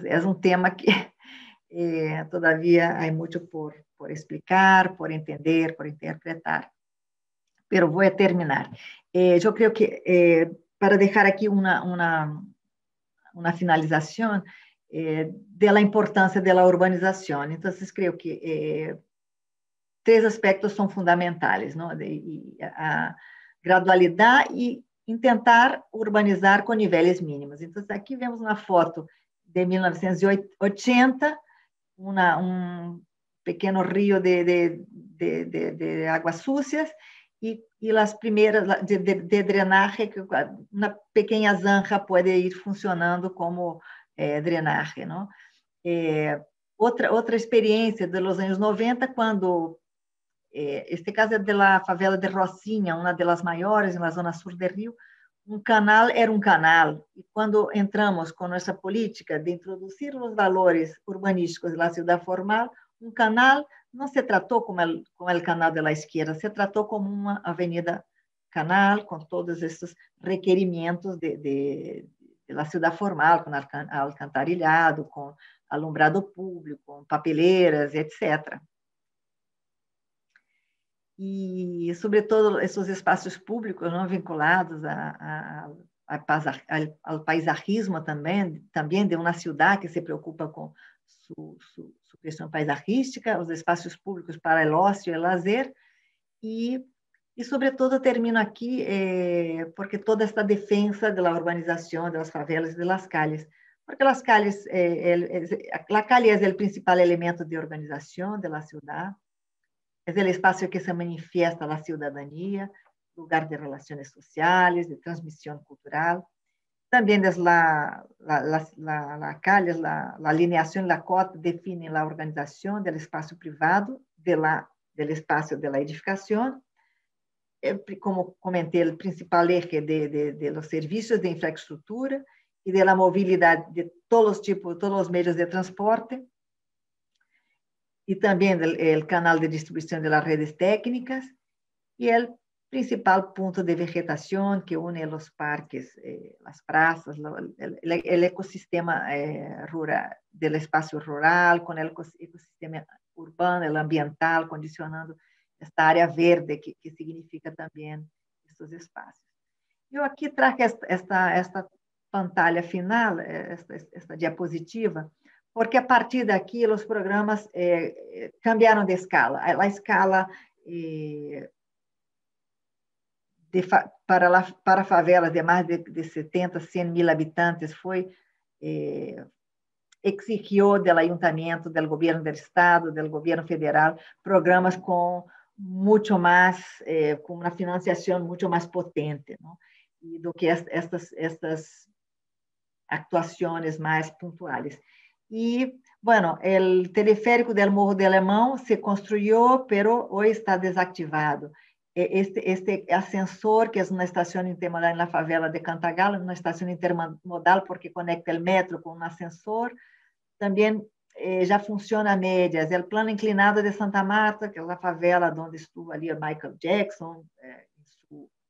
É um tema que todavia há muito por explicar, por entender, por interpretar. Pero vou terminar. Eu creio que, para deixar aqui uma finalização, de la importância da urbanização. Então, creio que três aspectos são fundamentais, não? A gradualidade e tentar urbanizar com níveis mínimos. Então, aqui vemos uma foto de 1980, um pequeno rio de águas sucias e as primeiras de drenagem, que uma pequena zanja pode ir funcionando como drenagem, não? Outra experiência dos anos 90, quando este caso é da favela de Rocinha, uma das maiores na zona sul do Rio. Um canal era um canal, e quando entramos com essa política de introduzir os valores urbanísticos da cidade formal, um canal não se tratou como o canal da esquerda, se tratou como uma avenida canal, com todos esses requerimentos da cidade formal, com alcantarilhado, com alumbrado público, com papeleiras, etc. E, sobretudo, esses espaços públicos não vinculados ao paisajismo também de uma cidade que se preocupa com sua questão paisajística, os espaços públicos para o ócio e o lazer, e sobretudo, termino aqui, porque toda esta defesa da urbanização, das favelas e das calles, porque as calles, a calle é o principal elemento de organização da cidade, é o espaço que se manifesta a cidadania, lugar de relações sociais, de transmissão cultural. Também a calle, a alineação da cota define a organização do espaço privado, do espaço da edificação. Como comentei, o principal eje de los serviços de infraestrutura e da mobilidade de todos os tipos, todos os meios de transporte, e também o canal de distribuição das redes técnicas, e o principal ponto de vegetação que une os parques, as praças, o ecossistema rural, do espaço rural, com o ecossistema urbano, o ambiental, condicionando esta área verde, que significa também esses espaços. Eu aqui trago esta pantalla final, esta diapositiva, porque a partir daqui os programas cambiaram de escala. A escala para favelas de mais de 70, 100 mil habitantes foi exigiu do ayuntamiento, do governo do estado, do governo federal, programas com muito mais, com uma financiação muito mais potente, não? E do que estas actuações mais pontuais. E, bueno, o teleférico del Morro de Alemão se construiu, pero hoje está desativado. Este ascensor, que é uma estação intermodal na favela de Cantagalo, uma estação intermodal porque conecta o metro com um ascensor, também já funciona a médias. O plano inclinado de Santa Marta, que é a favela onde estuvo ali o Michael Jackson,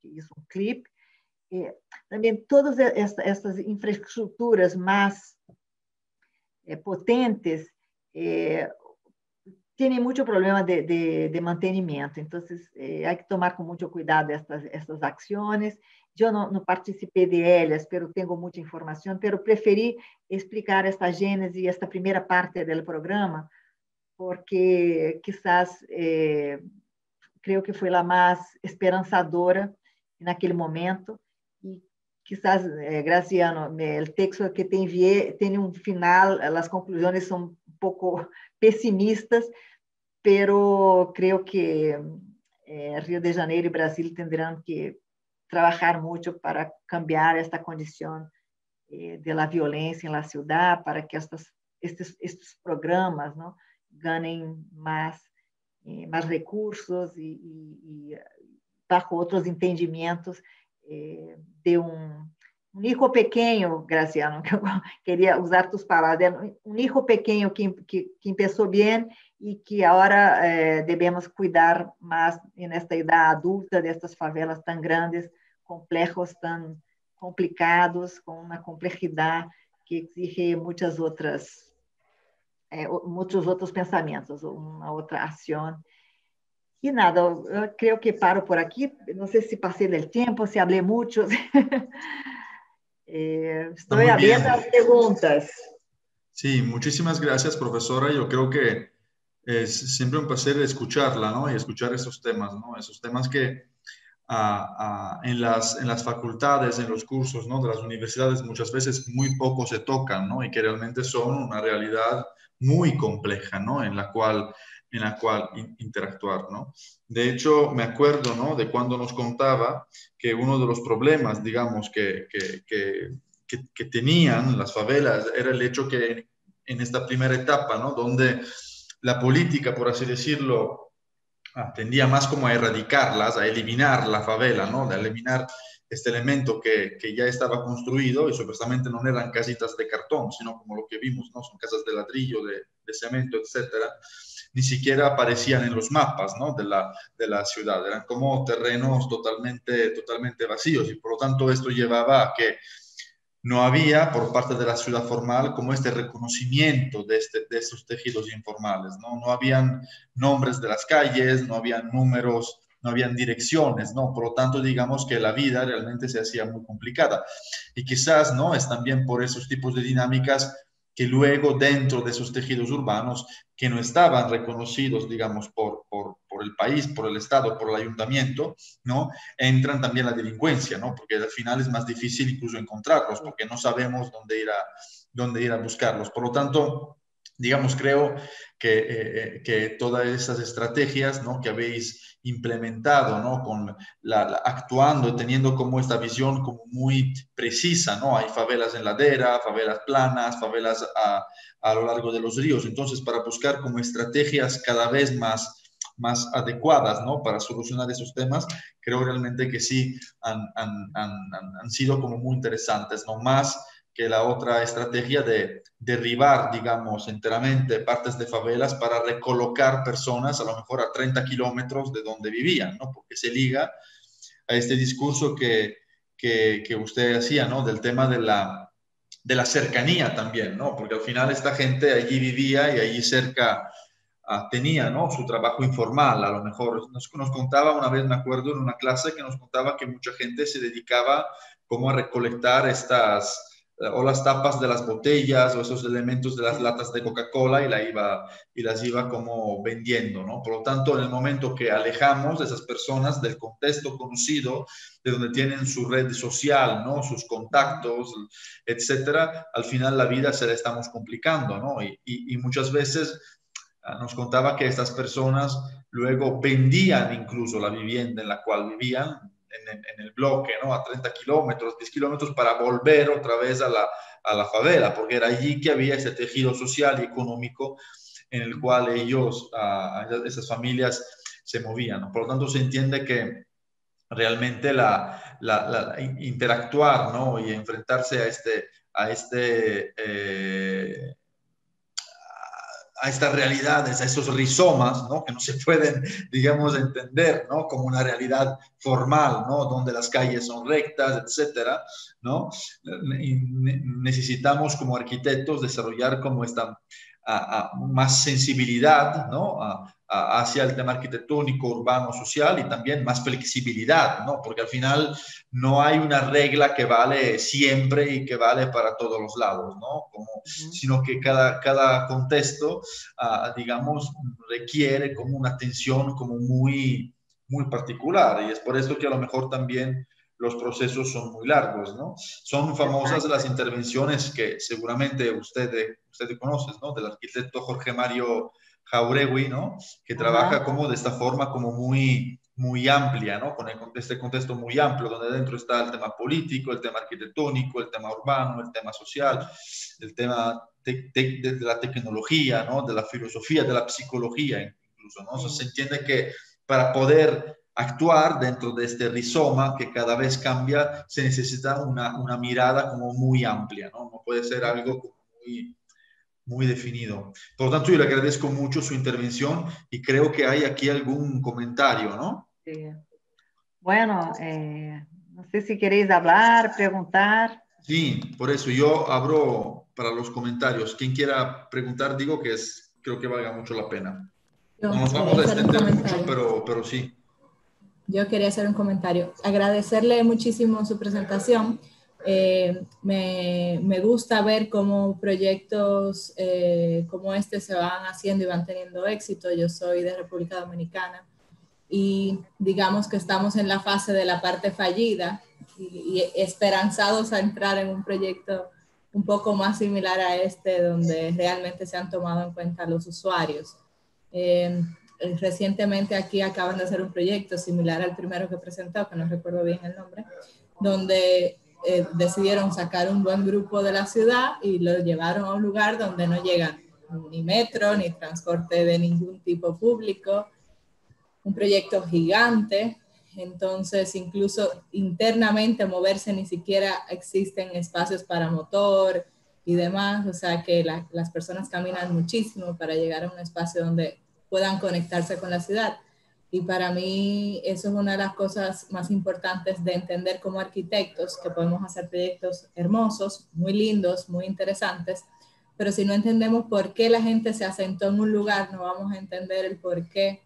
isso um clipe. Também todas essas infraestruturas mais potentes têm muito problema de mantenimento. Então, há que tomar com muito cuidado estas ações. Eu não participei de elas, mas tenho muita informação, mas preferi explicar esta gênese, esta primeira parte do programa, porque quizás creio que foi a mais esperançadora naquele momento. E quizás, Graciano, o texto que te enviei tem um final, as conclusões são um pouco pessimistas, pero creio que Rio de Janeiro e Brasil terão que trabalhar muito para cambiar esta condição da violência na cidade, para que estes programas, não, ganhem mais recursos e bajo outros entendimentos, de um hijo pequeno, Graciano, que eu queria usar tus palavras, um hijo pequeno que começou bem e que agora devemos cuidar mais nesta idade adulta destas favelas tão grandes, complexos, tão complicados, com uma complexidade que exige muitos outros pensamentos, uma outra ação. E nada, eu creio que paro por aqui. Não sei se passei do tempo, se falei muito. Está Estou muy bien. aberta a preguntas. Sí, muchísimas gracias, profesora. Yo creo que es siempre un placer escucharla, ¿no? Y escuchar esos temas, ¿no? Esos temas que en las facultades, en los cursos, ¿no? De las universidades muchas veces muy poco se tocan, ¿no? Y que realmente son una realidad muy compleja, ¿no? En la cual interactuar, ¿no? De hecho, me acuerdo, ¿no? De cuando nos contaba que uno de los problemas, digamos, que tenían las favelas era el hecho que en esta primera etapa, ¿no? Donde la política, por así decirlo, tendía más como a erradicarlas, a eliminar la favela, ¿no? De eliminar este elemento que ya estaba construido y supuestamente no eran casitas de cartón, sino como lo que vimos, ¿no? Son casas de ladrillo, de cemento, etcétera. Ni siquiera aparecían en los mapas, ¿no? de la ciudad. Eran como terrenos totalmente vacíos y por lo tanto esto llevaba a que no había por parte de la ciudad formal como este reconocimiento de estos tejidos informales, ¿no? No habían nombres de las calles, no habían números, no habían direcciones, ¿no? Por lo tanto, digamos que la vida realmente se hacía muy complicada. Y quizás, ¿no? Es también por esos tipos de dinámicas que luego dentro de esos tejidos urbanos que no estaban reconocidos, digamos, por el país, por el Estado, por el ayuntamiento, ¿no? Entran también la delincuencia, ¿no? Porque al final es más difícil incluso encontrarlos, porque no sabemos dónde ir a buscarlos. Por lo tanto, digamos, creo que todas esas estrategias, ¿no? Que habéis implementado, ¿no? Actuando, teniendo como esta visión como muy precisa, ¿no? Hay favelas en ladera, favelas planas, favelas a lo largo de los ríos. Entonces, para buscar como estrategias cada vez más adecuadas, ¿no? Para solucionar esos temas, creo realmente que sí han sido como muy interesantes, no más que la otra estrategia de derribar, digamos, enteramente partes de favelas para recolocar personas a lo mejor a 30 kilómetros de donde vivían, ¿no? Porque se liga a este discurso que usted hacía, ¿no? Del tema de la cercanía también, ¿no? Porque al final esta gente allí vivía y allí cerca tenía, ¿no? Su trabajo informal, a lo mejor. Nos contaba una vez, me acuerdo, en una clase que nos contaba que mucha gente se dedicaba como a recolectar o las tapas de las botellas o esos elementos de las latas de Coca-Cola y las iba como vendiendo, ¿no? Por lo tanto, en el momento que alejamos de esas personas del contexto conocido, de donde tienen su red social, ¿no? Sus contactos, etcétera, al final la vida se la estamos complicando, ¿no? Y muchas veces nos contaba que estas personas luego vendían incluso la vivienda en la cual vivían en el bloque, ¿no? A 30 kilómetros, 10 kilómetros para volver otra vez a la favela, porque era allí que había ese tejido social y económico en el cual esas familias se movían, ¿no? Por lo tanto, se entiende que realmente interactuar, ¿no? Y enfrentarse a estas realidades, a esos rizomas, ¿no? Que no se pueden, digamos, entender, ¿no? Como una realidad formal, ¿no? Donde las calles son rectas, etcétera, ¿no? Necesitamos como arquitectos desarrollar como esta más sensibilidad, ¿no? Hacia el tema arquitectónico, urbano, social y también más flexibilidad, ¿no? Porque al final no hay una regla que vale siempre y que vale para todos los lados, ¿no? Sino que cada contexto, digamos, requiere como una atención como muy, muy particular y es por esto que a lo mejor también los procesos son muy largos, ¿no? Son famosas las intervenciones que seguramente usted conoce, ¿no? Del arquitecto Jorge Mario Jauregui, ¿no? Que trabaja como de esta forma como muy, muy amplia, ¿no? Con este contexto muy amplio, donde dentro está el tema político, el tema arquitectónico, el tema urbano, el tema social, el tema de la tecnología, ¿no? De la filosofía, de la psicología incluso, ¿no? Entonces se entiende que para poder actuar dentro de este rizoma que cada vez cambia, se necesita una mirada como muy amplia, ¿no? No puede ser algo como muy definido. Por lo tanto, yo le agradezco mucho su intervención y creo que hay aquí algún comentario, ¿no? Sí. Bueno, no sé si queréis hablar, preguntar. Sí, por eso yo abro para los comentarios. Quien quiera preguntar, digo que creo que valga mucho la pena. No Yo nos quería vamos a hacer un extender mucho, comentario. pero sí. Yo quería hacer un comentario. Agradecerle muchísimo su presentación. Me gusta ver cómo proyectos como este se van haciendo y van teniendo éxito. Yo soy de República Dominicana y digamos que estamos en la fase de la parte fallida y esperanzados a entrar en un proyecto un poco más similar a este, donde realmente se han tomado en cuenta los usuarios. Recientemente aquí acaban de hacer un proyecto similar al primero que presentó, que no recuerdo bien el nombre, donde decidieron sacar un buen grupo de la ciudad y lo llevaron a un lugar donde no llegan ni metro, ni transporte de ningún tipo público, un proyecto gigante, entonces incluso internamente moverse ni siquiera existen espacios para motor y demás, o sea que las personas caminan muchísimo para llegar a un espacio donde puedan conectarse con la ciudad. Y para mí eso es una de las cosas más importantes de entender como arquitectos, que podemos hacer proyectos hermosos, muy lindos, muy interesantes, pero si no entendemos por qué la gente se asentó en un lugar, no vamos a entender el por qué,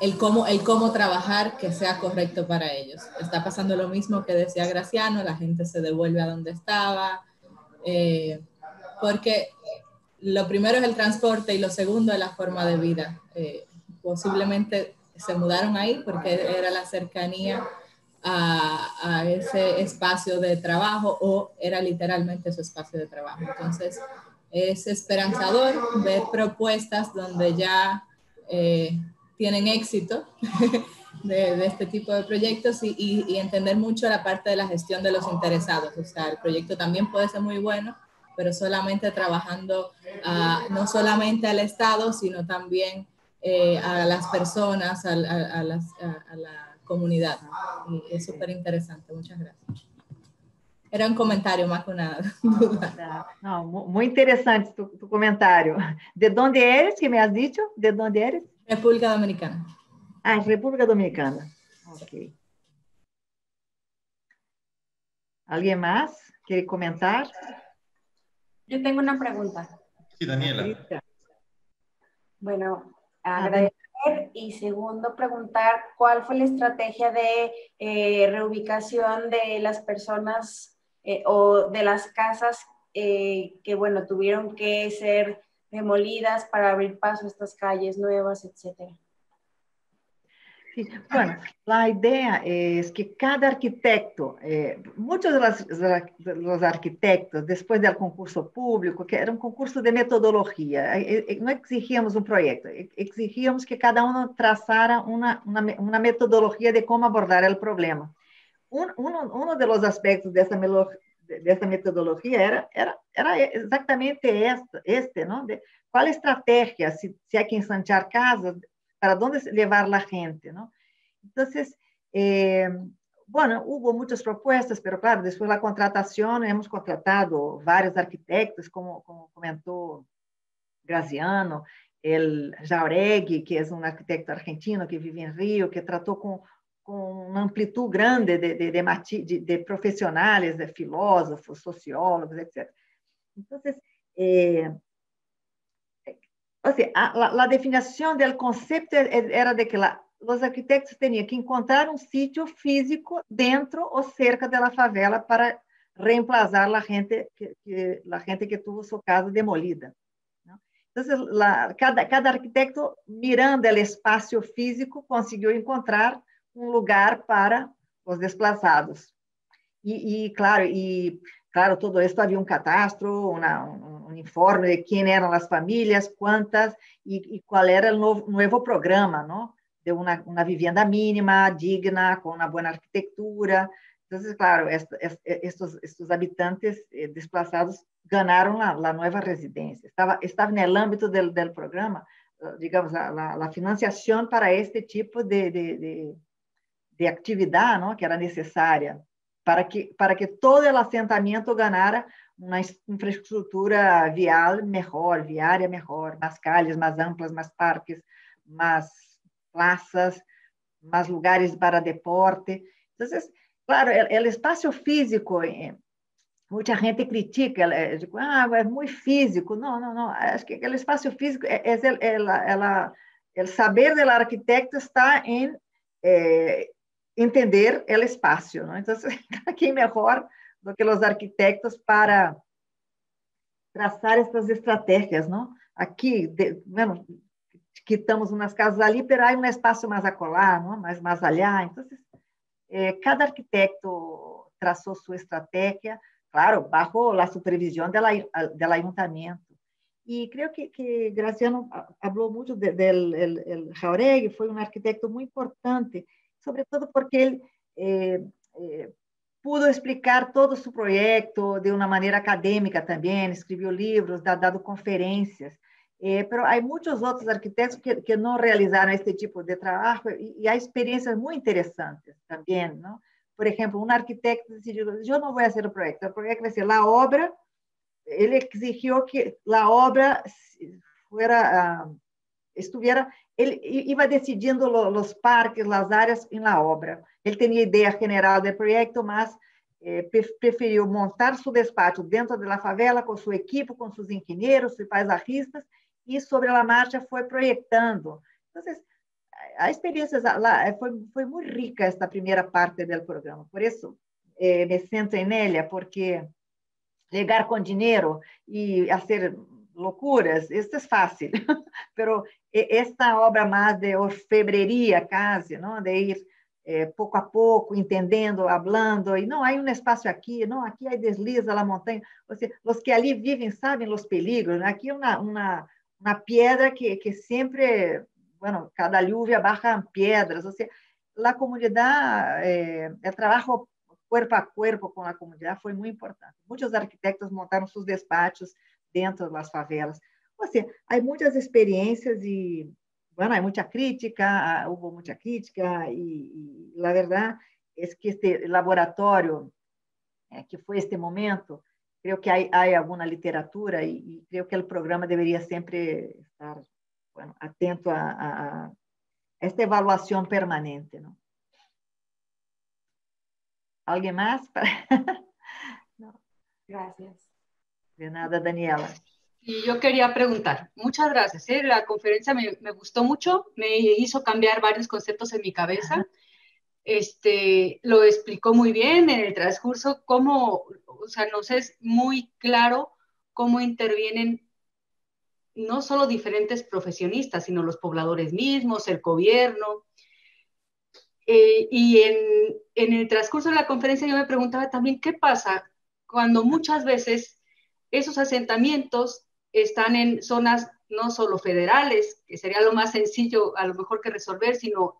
el cómo trabajar que sea correcto para ellos. Está pasando lo mismo que decía Graciano, la gente se devuelve a donde estaba, porque lo primero es el transporte y lo segundo es la forma de vida. Posiblemente se mudaron ahí porque era la cercanía a ese espacio de trabajo o era literalmente su espacio de trabajo. Entonces, es esperanzador ver propuestas donde ya tienen éxito de este tipo de proyectos y entender mucho la parte de la gestión de los interesados. O sea, el proyecto también puede ser muy bueno, pero solamente trabajando no solamente al Estado, sino también a las personas, a la comunidad. Y es súper interesante. Muchas gracias. Era un comentario más que una duda. Não, muito interessante tu comentário. De onde eres, que me has dicho? De onde eres? República Dominicana. Ah, República Dominicana. Ok. ¿Alguien más quiere comentar? Yo tengo una pregunta. Sí, Daniela. Patrícia. Bueno, agradecer y segundo, preguntar cuál fue la estrategia de reubicación de las personas o de las casas que, bueno, tuvieron que ser demolidas para abrir paso a estas calles nuevas, etcétera. Sí, bueno, la idea es que cada arquitecto, muchos de los arquitectos, después del concurso público, que era un concurso de metodología, no exigíamos un proyecto, exigíamos que cada uno trazara una metodología de cómo abordar el problema. Uno de los aspectos de esta metodología era exactamente ¿no? ¿Cuál estrategia, si hay que ensanchar casas, para dónde llevar la gente, ¿no? Entonces, bueno, hubo muchas propuestas, pero claro, después de la contratación, hemos contratado varios arquitectos, como comentó Graziano, el Jauregui, que es un arquitecto argentino que vive en Río, que trató con uma amplitude grande de profissionais, de filósofos, sociólogos, etc. Então, o sea, la definición del concepto era de que los arquitectos tenían que encontrar un sitio físico dentro o cerca de la favela para reemplazar la gente que tuvo su casa demolida, ¿no? Entonces, cada arquitecto, mirando el espacio físico, consiguió encontrar un lugar para los desplazados. Claro, todo esto había un catastro, un informe de quién eran las familias, cuántas y cuál era el nuevo programa, ¿no? De una vivienda mínima, digna, con una buena arquitectura. Entonces, claro, estos habitantes desplazados ganaron la nueva residencia. Estaba en el ámbito del programa digamos, la financiación para este tipo de actividad, ¿no? Que era necesaria para que todo el asentamiento ganara una infraestructura vial mejor, viária mejor, más calles más amplas, más parques, más plazas, más lugares para deporte. Entonces, claro, el espacio físico, mucha gente critica, digo, es muy físico. No, es que el espacio físico es el saber del arquitecto está en entender el espacio, ¿no? Entonces, ¿quién mejor do que los arquitectos para trazar estas estrategias, ¿no? Aquí, bueno, quitamos unas casas ali, pero hay un espacio más acolá, ¿no? Más allá. Entonces, cada arquitecto trazó su estrategia, claro, bajo la supervisión del ayuntamiento. Y creo que Graciano habló mucho del Jauregui, fue un arquitecto muy importante, sobre todo porque él pudo explicar todo su proyecto de una manera académica también, escribió libros, dado conferencias. Pero hay muchos otros arquitectos que no realizaron este tipo de trabajo y hay experiencias muy interesantes también, ¿no? Por ejemplo, un arquitecto decidió, yo no voy a hacer el proyecto va a ser la obra. Él exigió que la obra él iba decidiendo los parques, las áreas en la obra. Él tenía idea general del proyecto, mas preferiu montar su despacho dentro de la favela con su equipo, con sus ingenieros, sus paisajistas, y sobre la marcha fue proyectando. Entonces, a experiencia fue muy rica esta primera parte del programa. Por eso me centro en ella, porque llegar con dinero y hacer locuras, esto es fácil, pero esta obra más de orfebrería casi, ¿no? De ir poco a poco, entendendo, hablando, y no, hay un espacio aquí, no, aquí hay desliz a la montaña, o sea, los que allí viven saben los peligros, ¿no? Aquí una piedra que siempre, bueno, cada lluvia bajan piedras, o sea, la comunidad, el trabajo cuerpo a cuerpo con la comunidad fue muy importante. Muchos arquitectos montaron sus despachos dentro de las favelas. O sea, hay muchas experiencias y, bueno, hay mucha crítica, hubo mucha crítica y la verdad es que este laboratorio, que fue este momento, creo que hay alguna literatura y creo que el programa debería siempre estar, bueno, atento a esta evaluación permanente, ¿no? ¿Alguien más? No. Gracias. De nada, Daniela. Y yo quería preguntar, muchas gracias, la conferencia me gustó mucho, me hizo cambiar varios conceptos en mi cabeza, lo explicó muy bien en el transcurso, cómo, o sea, nos es muy claro cómo intervienen no solo diferentes profesionistas, sino los pobladores mismos, el gobierno. Y en el transcurso de la conferencia yo me preguntaba también qué pasa cuando muchas veces esos asentamientos están en zonas no solo federales, que sería lo más sencillo a lo mejor que resolver, sino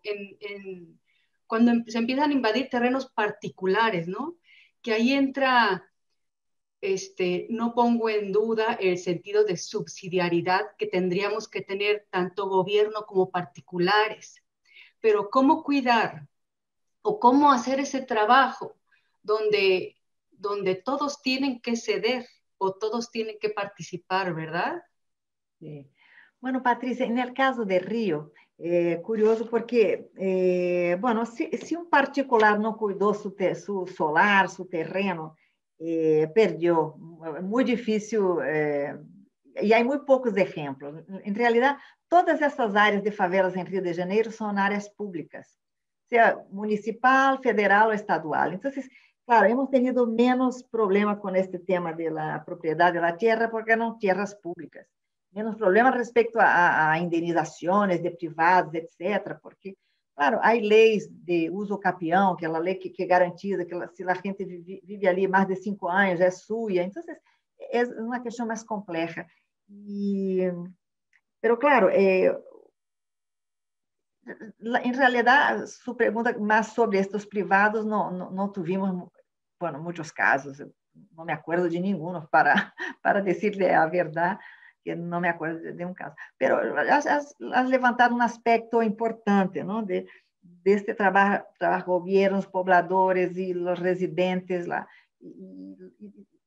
cuando se empiezan a invadir terrenos particulares, ¿no? Que ahí entra, no pongo en duda el sentido de subsidiariedad que tendríamos que tener tanto gobierno como particulares. Pero ¿cómo cuidar o cómo hacer ese trabajo donde todos tienen que ceder o todos tienen que participar, ¿verdad? Sí. Bueno, Patricia, en el caso de Río, curioso porque, bueno, si un particular no cuidó su solar, su terreno, perdió. Muy difícil, y hay muy pocos ejemplos. En realidad, todas estas áreas de favelas en Río de Janeiro son áreas públicas, sea municipal, federal o estadual. Entonces, claro, hemos tenido menos problema con este tema de la propiedad de la tierra porque eran tierras públicas. Menos problema respecto a indenizações de privados, etc., porque, claro, há leis de uso capião, que é a lei que garantiza que se a gente vive ali mais de 5 anos, é sua. Então, é uma questão mais complexa. Pero, claro, em realidade, sua pergunta mais sobre estes privados, não tivemos, bueno, muitos casos, não me acordo de nenhum, para dizer a verdade. que não me acordo de um caso. Mas has levantado um aspecto importante, não? Deste trabalho governos, pobladores e os residentes lá.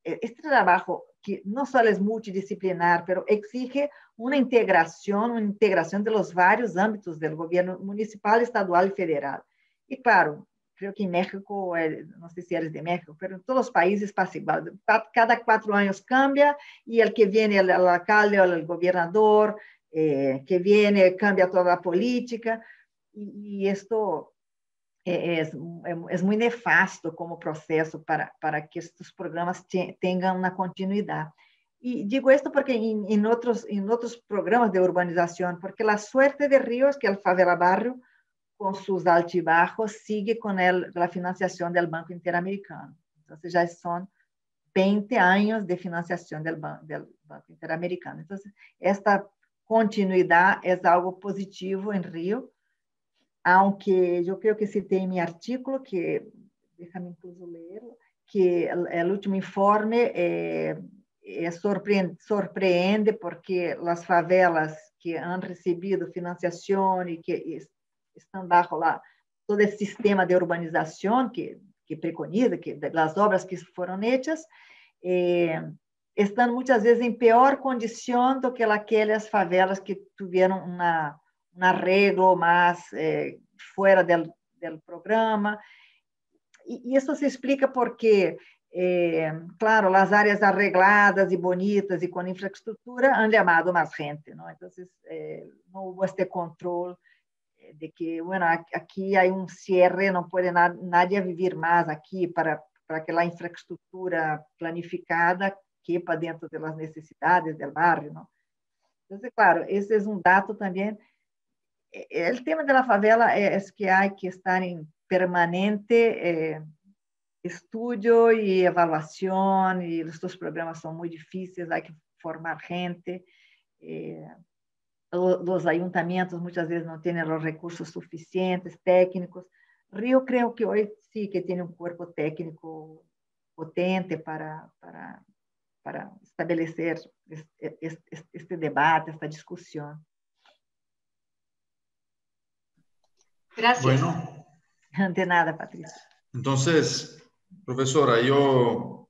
Este trabalho que não só é multidisciplinar, mas exige uma integração de los vários âmbitos do governo municipal, estadual e federal. E, claro, creo que em México, não sei se eres de México, mas em todos os países passa igual. Cada 4 anos cambia, e o que vem é o alcalde ou o governador, que vem cambia toda a política, e isto é muito nefasto como processo para que estes programas tenham uma continuidade. E digo isto porque em outros programas de urbanização, porque a suerte de Rio é que o Favela Barrio, com seus altibajos, sigue com a financiação do Banco Interamericano. Então, já são 20 anos de financiação do Banco Interamericano. Então, esta continuidade é algo positivo em Rio, aunque eu creio que citei em meu artículo, que, déjame incluso leerlo, que o último informe surpreende porque as favelas que han recebido financiação e que estão bajo lá todo esse sistema de urbanização que preconiza, das obras que foram hechas, estão muitas vezes em pior condição do que aquelas favelas que tiveram um arreglo mais fora do programa. E isso se explica porque, claro, as áreas arregladas e bonitas e com infraestrutura han chamado mais gente, não? Então, não houve este controle de que, bueno, aqui há um cierre, não pode nadie viver mais aqui para que a infraestrutura planificada quepa dentro das necessidades do barrio, não? Então, claro, esse é um dado também. O tema da favela é que há que estar em permanente estudo e avaliação, e estes programas são muito difíceis, há que formar gente. Os ayuntamientos muitas vezes não têm os recursos suficientes, técnicos. Rio, creio que hoje sim que tem um corpo técnico potente para estabelecer este debate, esta discussão. Gracias. Bueno. De nada, Patricia. Entonces, profesora, yo,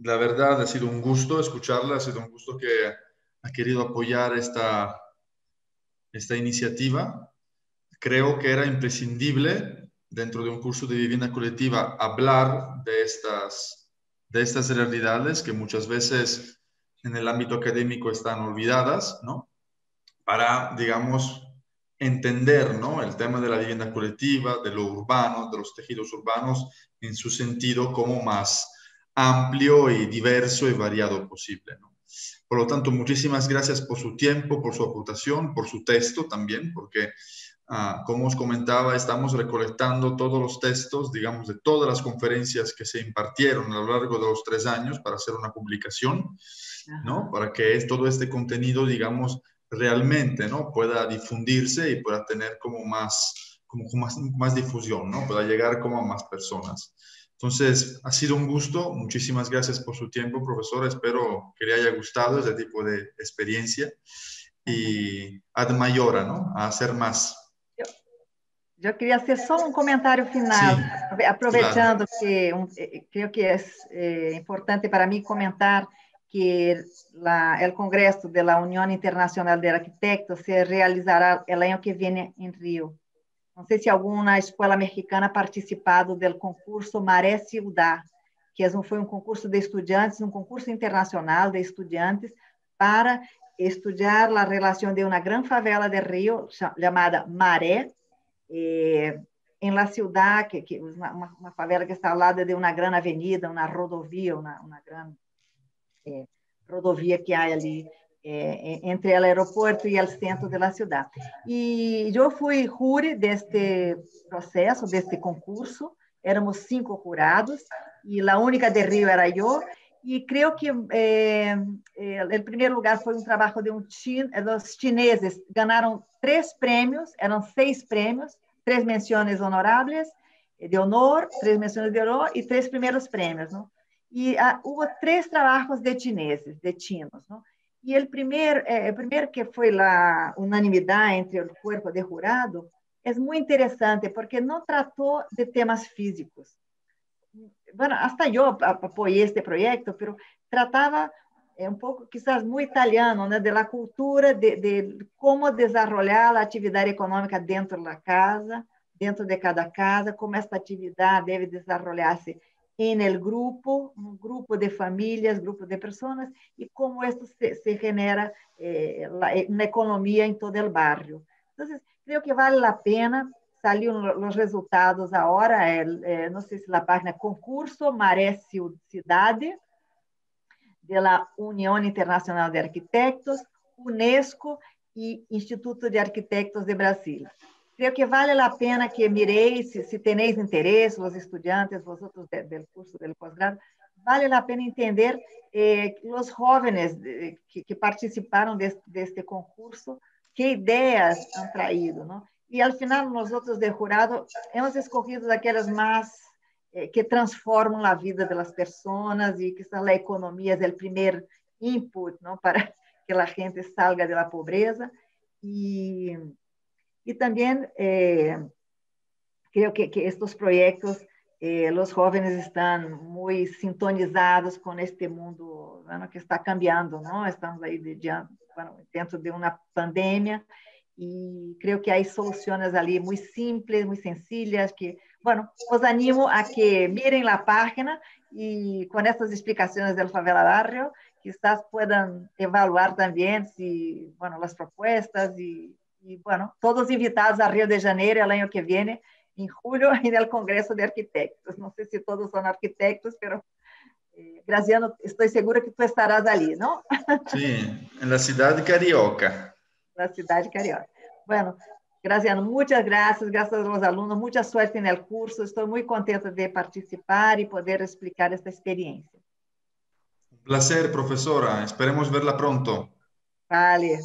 la verdad, ha sido un gusto escucharla, ha sido un gusto que ha querido apoyar esta iniciativa. Creo que era imprescindible, dentro de un curso de vivienda colectiva, hablar de estas realidades que muchas veces en el ámbito académico están olvidadas, ¿no? Para, digamos, entender, ¿no?, el tema de la vivienda colectiva, de lo urbano, de los tejidos urbanos, en su sentido como más amplio y diverso y variado posible, ¿no? Por lo tanto, muchísimas gracias por su tiempo, por su aportación, por su texto también, porque, como os comentaba, estamos recolectando todos los textos, digamos, de todas las conferencias que se impartieron a lo largo de los 3 años para hacer una publicación, ¿no? Para que todo este contenido, digamos, realmente, ¿no?, pueda difundirse y pueda tener como más difusión, ¿no?, pueda llegar como a más personas. Entonces, ha sido un gusto. Muchísimas gracias por su tiempo, profesora. Espero que le haya gustado ese tipo de experiencia y ad mayora, ¿no?, a hacer más. Eu queria hacer só um comentário final, aproveitando claro. que creio que é importante para mim comentar que o Congresso da União Internacional de Arquitectos se realizará o ano que vem em Rio. Não sei se alguma escola mexicana ha participado do concurso Maré Ciudad, que foi um concurso de estudantes, um concurso internacional de estudantes para estudar a relação de uma grande favela de Rio chamada Maré, em la ciudad, uma favela que está ao lado de uma grande avenida, uma rodovia, uma grande rodovia que há ali entre o aeroporto e o centro da cidade. E eu fui júri deste processo, deste concurso. Éramos 5 jurados e a única de Rio era eu. E creio que o primeiro lugar foi um trabalho de dos chineses. Ganharam 3 prêmios, eram 6 prêmios, 3 menções honoráveis de honor, 3 menções de honor e 3 primeiros prêmios, não? E houve 3 trabalhos de chineses, de chinos, não? E primeiro que foi a unanimidade entre o corpo de jurado, é muito interessante, porque não tratou de temas físicos. Bueno, hasta eu apoiei este projeto, mas tratava pouco, quizás muito italiano, né, da cultura, de como desenvolver a atividade econômica dentro da casa, dentro de cada casa, como esta atividade deve desenvolver-se em grupo, um grupo de famílias, grupo de pessoas, e como isso se genera uma economia em todo o barrio. Então, creio que vale a pena. Saliam os resultados agora, não sei se a página Concurso Maré Cidade, da União Internacional de Arquitetos, Unesco e Instituto de Arquitetos de Brasília. Creio que vale a pena que mireis, se tenéis interesse, os estudantes, vosotros do curso do pós-grado, vale a pena entender os jovens que participaram deste concurso, que ideias han traído, não? E, ao final, nós outros de jurado, hemos escolhido aquelas mais que transformam a vida das pessoas e que são a economia, é o primeiro input, não, para que a gente salga da pobreza. E também creio que estes projetos, os jovens estão muito sintonizados com este mundo, bueno, que está cambiando, não? Estamos aí dentro de uma pandemia. E creio que há soluções ali muito simples, muito sencillas, que, bueno, os animo a que mirem a página e com essas explicações do Favela Barrio, quizás puedan evaluar também se, bueno, as propostas e, bueno, todos invitados a Rio de Janeiro el ano que vem, em julho, e no Congresso de Arquitetos. Não sei se todos são arquitetos, mas Graziano, estou segura que tu estarás ali, não? Sim, na cidade carioca. La cidade carioca. Bueno, Graziano, muchas gracias a los alunos, mucha suerte en el curso, estoy muy contenta de participar y poder explicar esta experiencia. Un placer, profesora, esperemos verla pronto. Vale,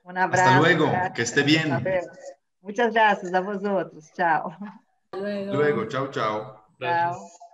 un abrazo. Hasta luego, gracias. que esté bien. Muchas gracias a vosotros, chao. Luego. Luego, chao, chao. Chao.